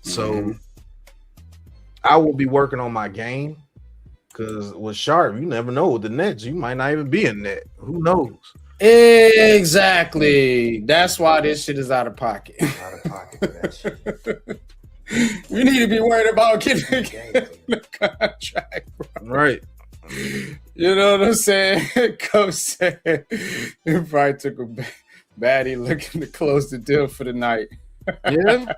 So I will be working on my game, because with Sharpe, you never know. With the Nets, you might not even be in net. Who knows? Exactly. That's why this shit is out of pocket. Out of pocket for that shit. You need to be worried about getting the contract, bro. Right. You know what I'm saying? Coach said it probably took a baddie looking to close the deal for the night. Yeah.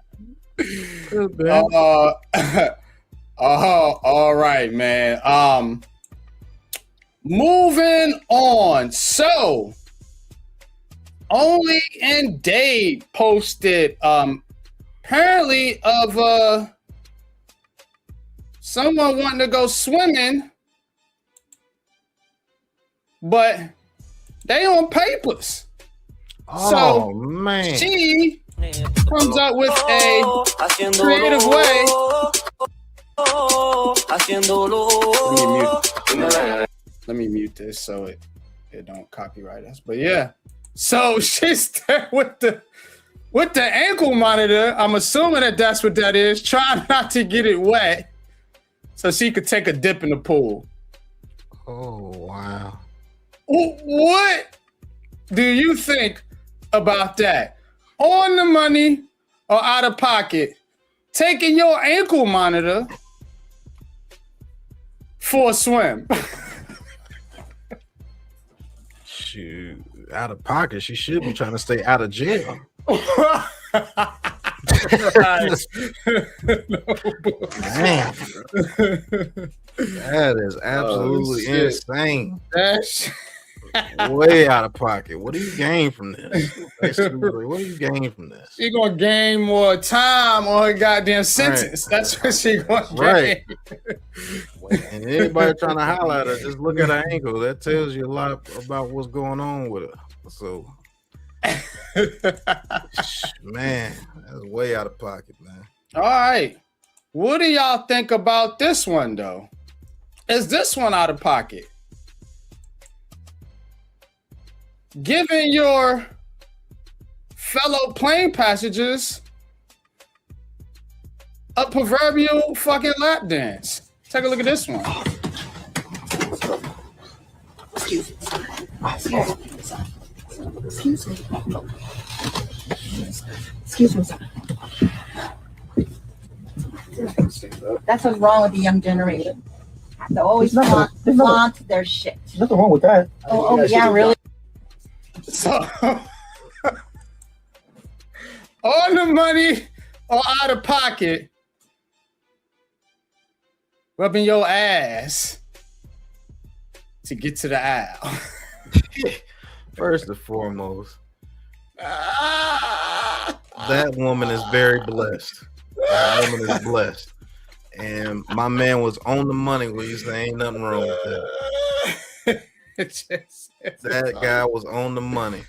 All right, man. Moving on. So, Only and Dave posted apparently of someone wanting to go swimming, but they on papers. Oh, man. She comes up with a creative way. Let me mute this so it don't copyright us. But yeah, so she's there with the ankle monitor. I'm assuming that's what that is. Trying not to get it wet so she could take a dip in the pool. Oh, wow. What do you think about that? On the money or out of pocket? Taking your ankle monitor for a swim. Shoot, out of pocket. She should be trying to stay out of jail. Man, that is absolutely insane. That's way out of pocket. What do you gain from this? What do you gain from this? She gonna gain more time on her goddamn sentence. Right. That's what she gonna gain. And anybody trying to holler at her, just look at her ankle. That tells you a lot about what's going on with her. So, man, that's way out of pocket, man. All right. What do y'all think about this one, though? Is this one out of pocket? Giving your fellow plane passengers a proverbial fucking lap dance. Take a look at this one. Excuse me. Excuse me. Excuse me, sir. That's what's wrong with the young generation. They always flaunt their shit. Nothing wrong with that. Oh yeah, really? So, on the money or out of pocket, rubbing your ass to get to the aisle. First and foremost, that woman is very blessed. That woman is blessed. And my man was on the money when you say ain't nothing wrong with that. That guy was on the money.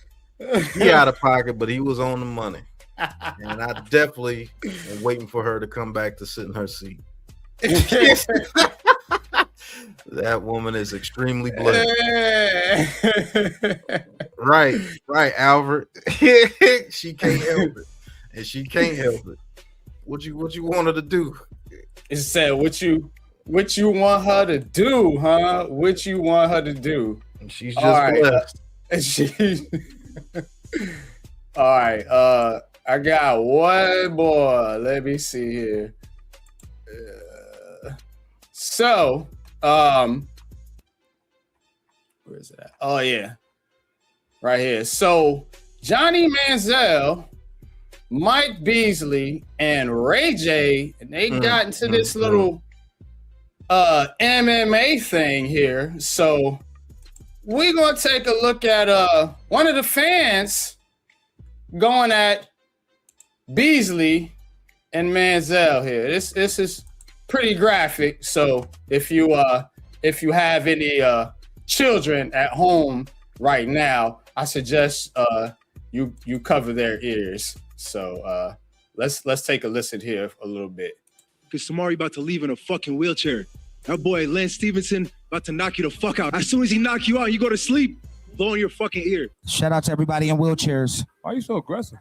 He out of pocket, but he was on the money. And I definitely am waiting for her to come back to sit in her seat. That woman is extremely blessed. Right, Albert. She can't help it. And she can't help it. What you want her to do? It said what you want her to do, huh? What you want her to do? She's just blessed. All right. I got one more. Let me see here. So, where is it at? Oh yeah, right here. So Johnny Manziel, Mike Beasley, and Ray J, and they got into this little MMA thing here. So we're gonna take a look at one of the fans going at Beasley and Manziel here. This is pretty graphic. So if you have any children at home right now, I suggest you cover their ears. So let's take a listen here a little bit. Because Samari about to leave in a fucking wheelchair. That boy Lance Stevenson about to knock you the fuck out. As soon as he knock you out, you go to sleep, blowing your fucking ear. Shout out to everybody in wheelchairs. Why are you so aggressive?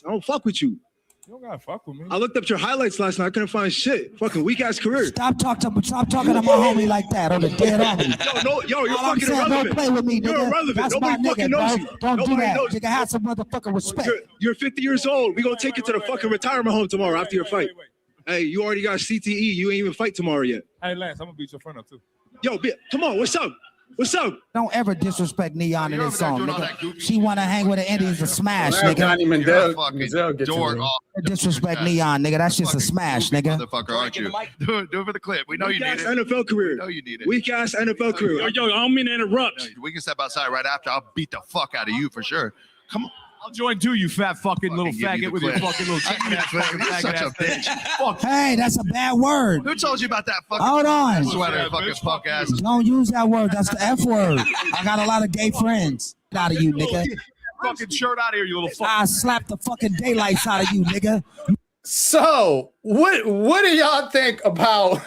I don't fuck with you. You don't gotta fuck with me. I looked up your highlights last night. I couldn't find shit. Fucking weak ass career. Stop talking to my homie like that on the dead homie. You're All I'm fucking saying, irrelevant. Don't play with me, nigga. You're irrelevant. That's Nobody my fucking nigga, knows bro. you. Don't do Nobody that. knows you. Nigga, have some motherfucking respect. You're 50 years old. We gonna take you to the fucking retirement home tomorrow after your fight. Hey, you already got CTE. You ain't even fight tomorrow yet. Hey, Lance, I'm gonna beat your friend up too. Yo, come on. What's up? What's up? Don't ever disrespect Neon in this song, nigga. She wanna hang with the Indians and smash, Well, nigga. Johnny Manziel gets dork. Disrespect Neon, nigga. That's just a smash, nigga. Motherfucker, aren't you? Do it for the clip. We know you need it. NFL career. We know you need it. Weak ass NFL career. Yo, I don't mean to interrupt. We can step outside right after. I'll beat the fuck out of you for sure. Come on. I'll join too, you fat fucking little give you faggot the with your clip. fucking little chicken ass fucking You're faggot such a ass bitch. Fuck. Hey, that's a bad word. Who told you about that fucking Hold on. sweater, fucking fuck ass? Don't use that word. That's the F word. I got a lot of gay friends. Get out of you, nigga. Fucking shirt out of here, you little fuck. I slap the fucking daylights out of you, nigga. So, what do y'all think about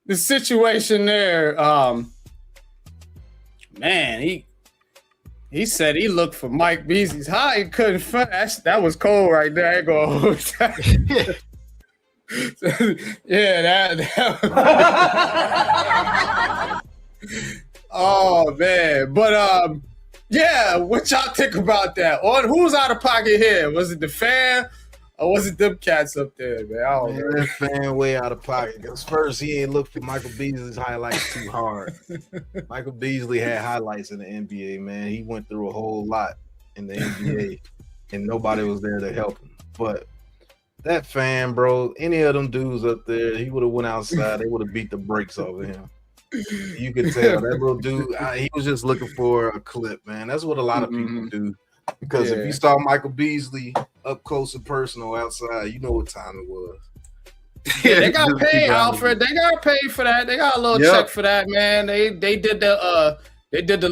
the situation there? Man, he said he looked for Mike Beasley's high. He couldn't find that was cold right there. I ain't gonna hold that. Yeah, that oh man. But yeah, what y'all think about that? Or who's out of pocket here? Was it the fan or was it them cats up there, man? I don't know. That fan way out of pocket. Because first, he ain't looked for Michael Beasley's highlights too hard. Michael Beasley had highlights in the NBA, man. He went through a whole lot in the NBA, and nobody was there to help him. But that fan, bro, any of them dudes up there, he would have went outside. They would have beat the brakes off of him. You could tell that little dude, he was just looking for a clip, man. That's what a lot of people do. Because if you saw Michael Beasley up close and personal outside, you know what time it was. Yeah, they got paid, Alfred. They got paid for that. They got a little check for that, man. They did the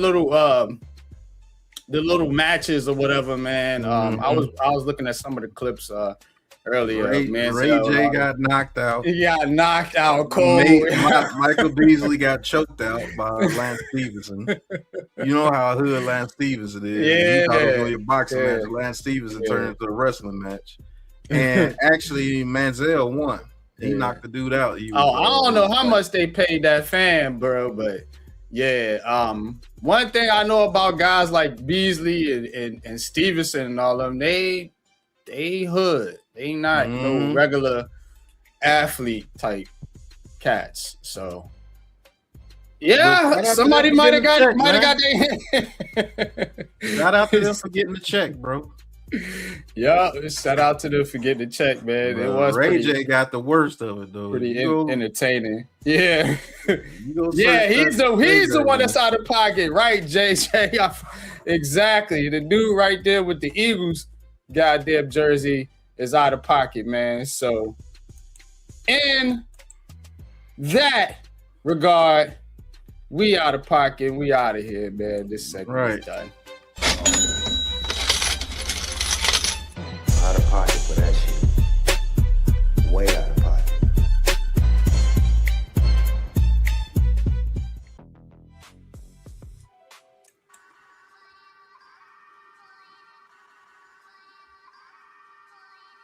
little matches or whatever, man. I was looking at some of the clips earlier. Ray J got knocked out. He got knocked out cold. Michael Beasley got choked out by Lance Stevenson. You know how hood Lance Stevenson is. Yeah. You thought it was going to be a boxing match. Lance Stevenson turned into a wrestling match. And actually, Manziel won. He knocked the dude out. I don't know how much they paid that fan, bro, but yeah. One thing I know about guys like Beasley and Stevenson and all of them, they hood. They not no regular athlete type cats. So yeah, somebody might have got their Shout out to them for getting the check, bro. Yeah, shout out to them for getting the check, man. It was Ray J got the worst of it though. Pretty entertaining. Yeah. Yeah, he's the one that's out of pocket, right, JJ? Exactly. The dude right there with the Eagles goddamn jersey is out of pocket, man. So in that regard, we out of pocket. We out of here, man. This segment is done. Out of pocket for that shit. Way out of pocket.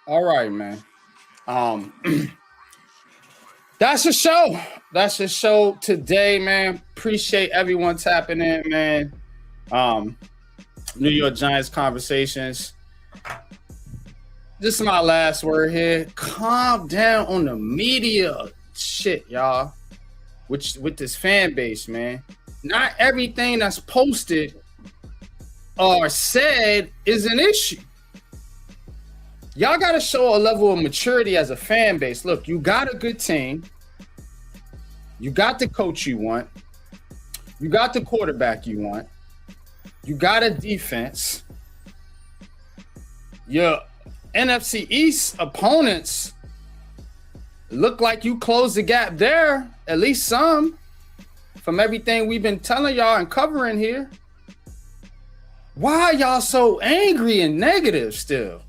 All right, man. That's the show. That's the show today, man. Appreciate everyone tapping in, man. New York Giants conversations. This is my last word here. Calm down on the media shit, y'all. With this fan base, man. Not everything that's posted or said is an issue. Y'all got to show a level of maturity as a fan base. Look, you got a good team. You got the coach you want. You got the quarterback you want. You got a defense. Your NFC East opponents look like you closed the gap there, at least some, from everything we've been telling y'all and covering here. Why are y'all so angry and negative still?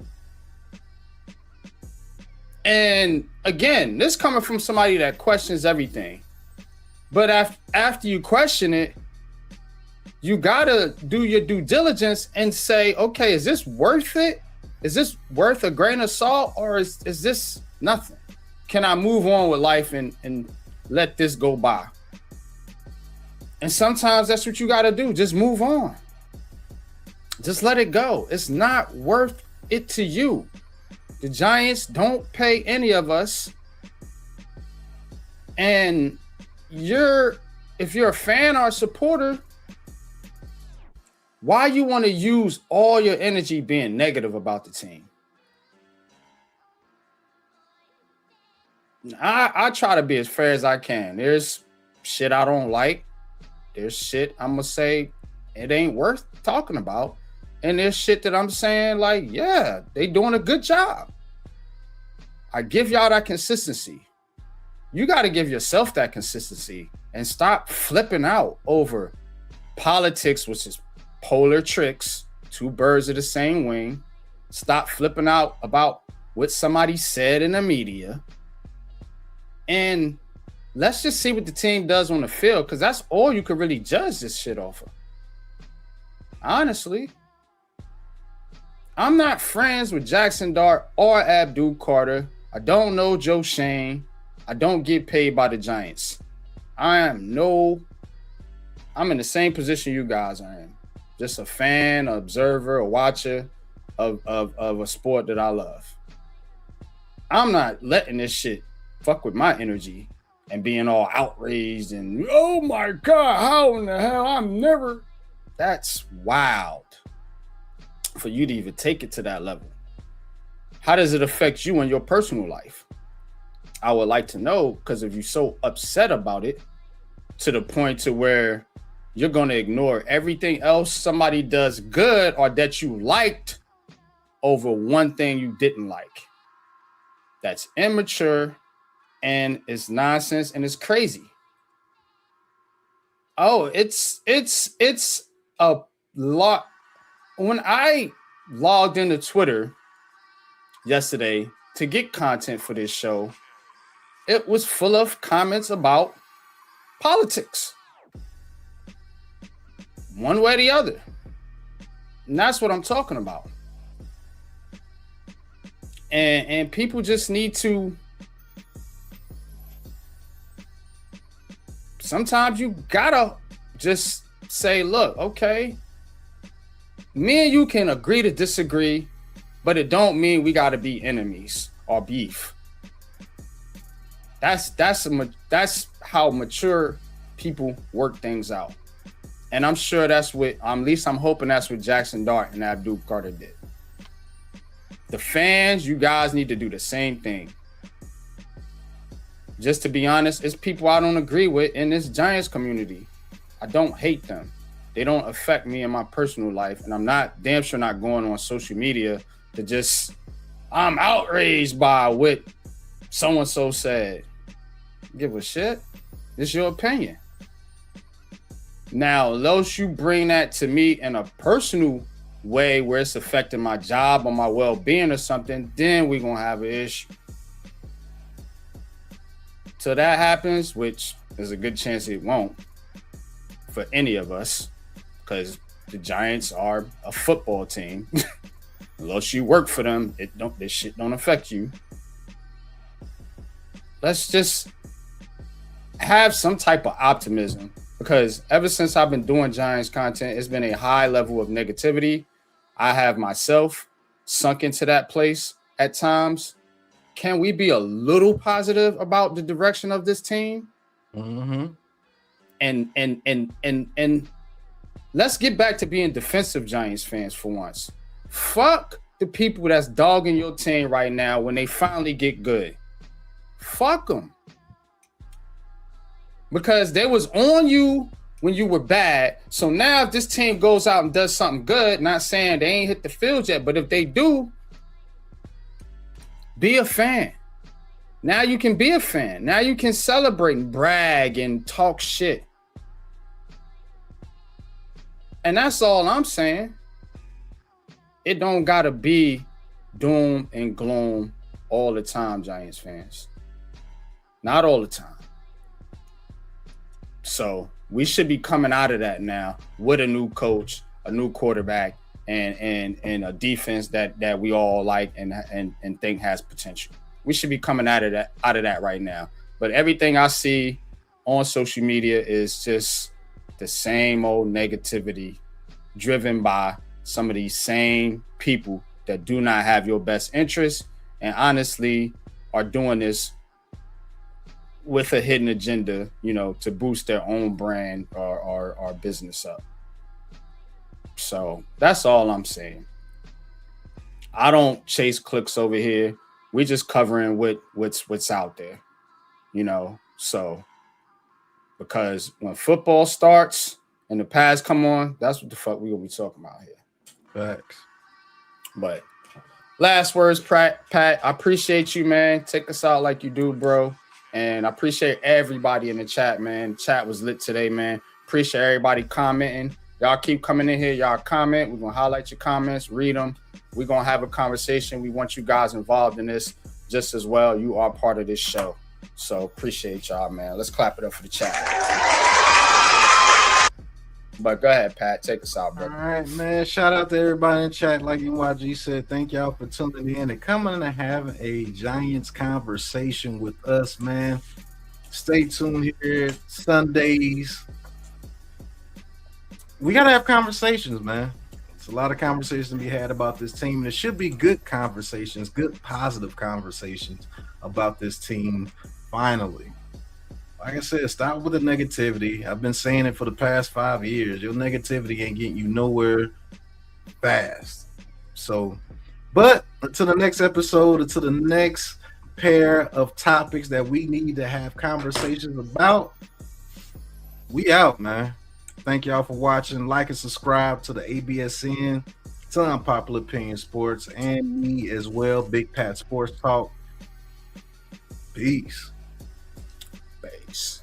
And again, this coming from somebody that questions everything. But after you question it, you gotta do your due diligence and say, okay, is this worth it? Is this worth a grain of salt, or is this nothing? Can I move on with life and let this go by? And sometimes that's what you got to do. Just move on. Just let it go. It's not worth it to you. The Giants don't pay any of us. And if you're a fan or a supporter, why you want to use all your energy being negative about the team? I try to be as fair as I can. There's shit I don't like. There's shit I'm going to say it ain't worth talking about. And there's shit that I'm saying like, yeah, they doing a good job. I give y'all that consistency. You got to give yourself that consistency and stop flipping out over politics, which is polar tricks, two birds of the same wing. Stop flipping out about what somebody said in the media. And let's just see what the team does on the field, because that's all you can really judge this shit off of. Honestly, I'm not friends with Jaxson Dart or Abdul Carter. I don't know Joe Schoen. I don't get paid by the Giants. I'm in the same position you guys are in. Just a fan, an observer, a watcher of a sport that I love. I'm not letting this shit fuck with my energy and being all outraged and, oh my God, how in the hell That's wild for you to even take it to that level. How does it affect you in your personal life? I would like to know, because if you're so upset about it to the point to where you're going to ignore everything else somebody does good or that you liked over one thing you didn't like. That's immature and it's nonsense and it's crazy. Oh, it's a lot. When I logged into Twitter yesterday to get content for this show, it was full of comments about politics. One way or the other. And that's what I'm talking about. And people just need to, sometimes you gotta just say, look, okay, me and you can agree to disagree, but it don't mean we gotta be enemies or beef. That's how mature people work things out. And I'm sure that's what, at least I'm hoping that's what Jaxson Dart and Abdul Carter did. The fans, you guys need to do the same thing. Just to be honest, it's people I don't agree with in this Giants community. I don't hate them. They don't affect me in my personal life. And I'm damn sure not going on social media to just, I'm outraged by what so-and-so said. Give a shit. It's your opinion. Now, unless you bring that to me in a personal way where it's affecting my job or my well-being or something, then we're going to have an issue. So that happens, which there's a good chance it won't for any of us, because the Giants are a football team. Unless you work for them, this shit don't affect you. Let's just have some type of optimism, because ever since I've been doing Giants content, it's been a high level of negativity. I have myself sunk into that place at times. Can we be a little positive about the direction of this team? Mm-hmm. And let's get back to being defensive Giants fans for once. Fuck the people that's dogging your team right now when they finally get good. Fuck them. Because they was on you when you were bad. So now if this team goes out and does something good, not saying they ain't hit the field yet, but if they do, be a fan. Now you can be a fan. Now you can celebrate and brag and talk shit. And that's all I'm saying. It don't gotta be doom and gloom all the time, Giants fans. Not all the time. So we should be coming out of that now with a new coach, a new quarterback, and a defense that we all like and think has potential. We should be coming out of that right now. But everything I see on social media is just the same old negativity driven by some of these same people that do not have your best interest and honestly are doing this with a hidden agenda, to boost their own brand or business up. So that's all I'm saying. I don't chase clicks over here. We just covering what's out there, so because when football starts and the pads come on, that's what the fuck we gonna be talking about here. Facts. But last words, Pat. I appreciate you, man. Take us out like you do, bro. And I appreciate everybody in the chat, man. Chat was lit today, man. Appreciate everybody commenting. Y'all keep coming in here. Y'all comment. We're going to highlight your comments, read them. We're going to have a conversation. We want you guys involved in this just as well. You are part of this show. So appreciate y'all, man. Let's clap it up for the chat. But go ahead, Pat. Take us out, brother. All right, man. Shout out to everybody in chat. Like UYG said, thank y'all for tuning in and coming and having a Giants conversation with us, man. Stay tuned here Sundays. We got to have conversations, man. It's a lot of conversations to be had about this team. There should be good conversations, good positive conversations about this team finally. Like I said, stop with the negativity. I've been saying it for the past 5 years. Your negativity ain't getting you nowhere fast. So, but until the next episode, until the next pair of topics that we need to have conversations about, we out, man. Thank y'all for watching. Like and subscribe to the ABSN, to Unpopular Opinion Sports, and me as well, Big Pat Sports Talk. Peace. Peace.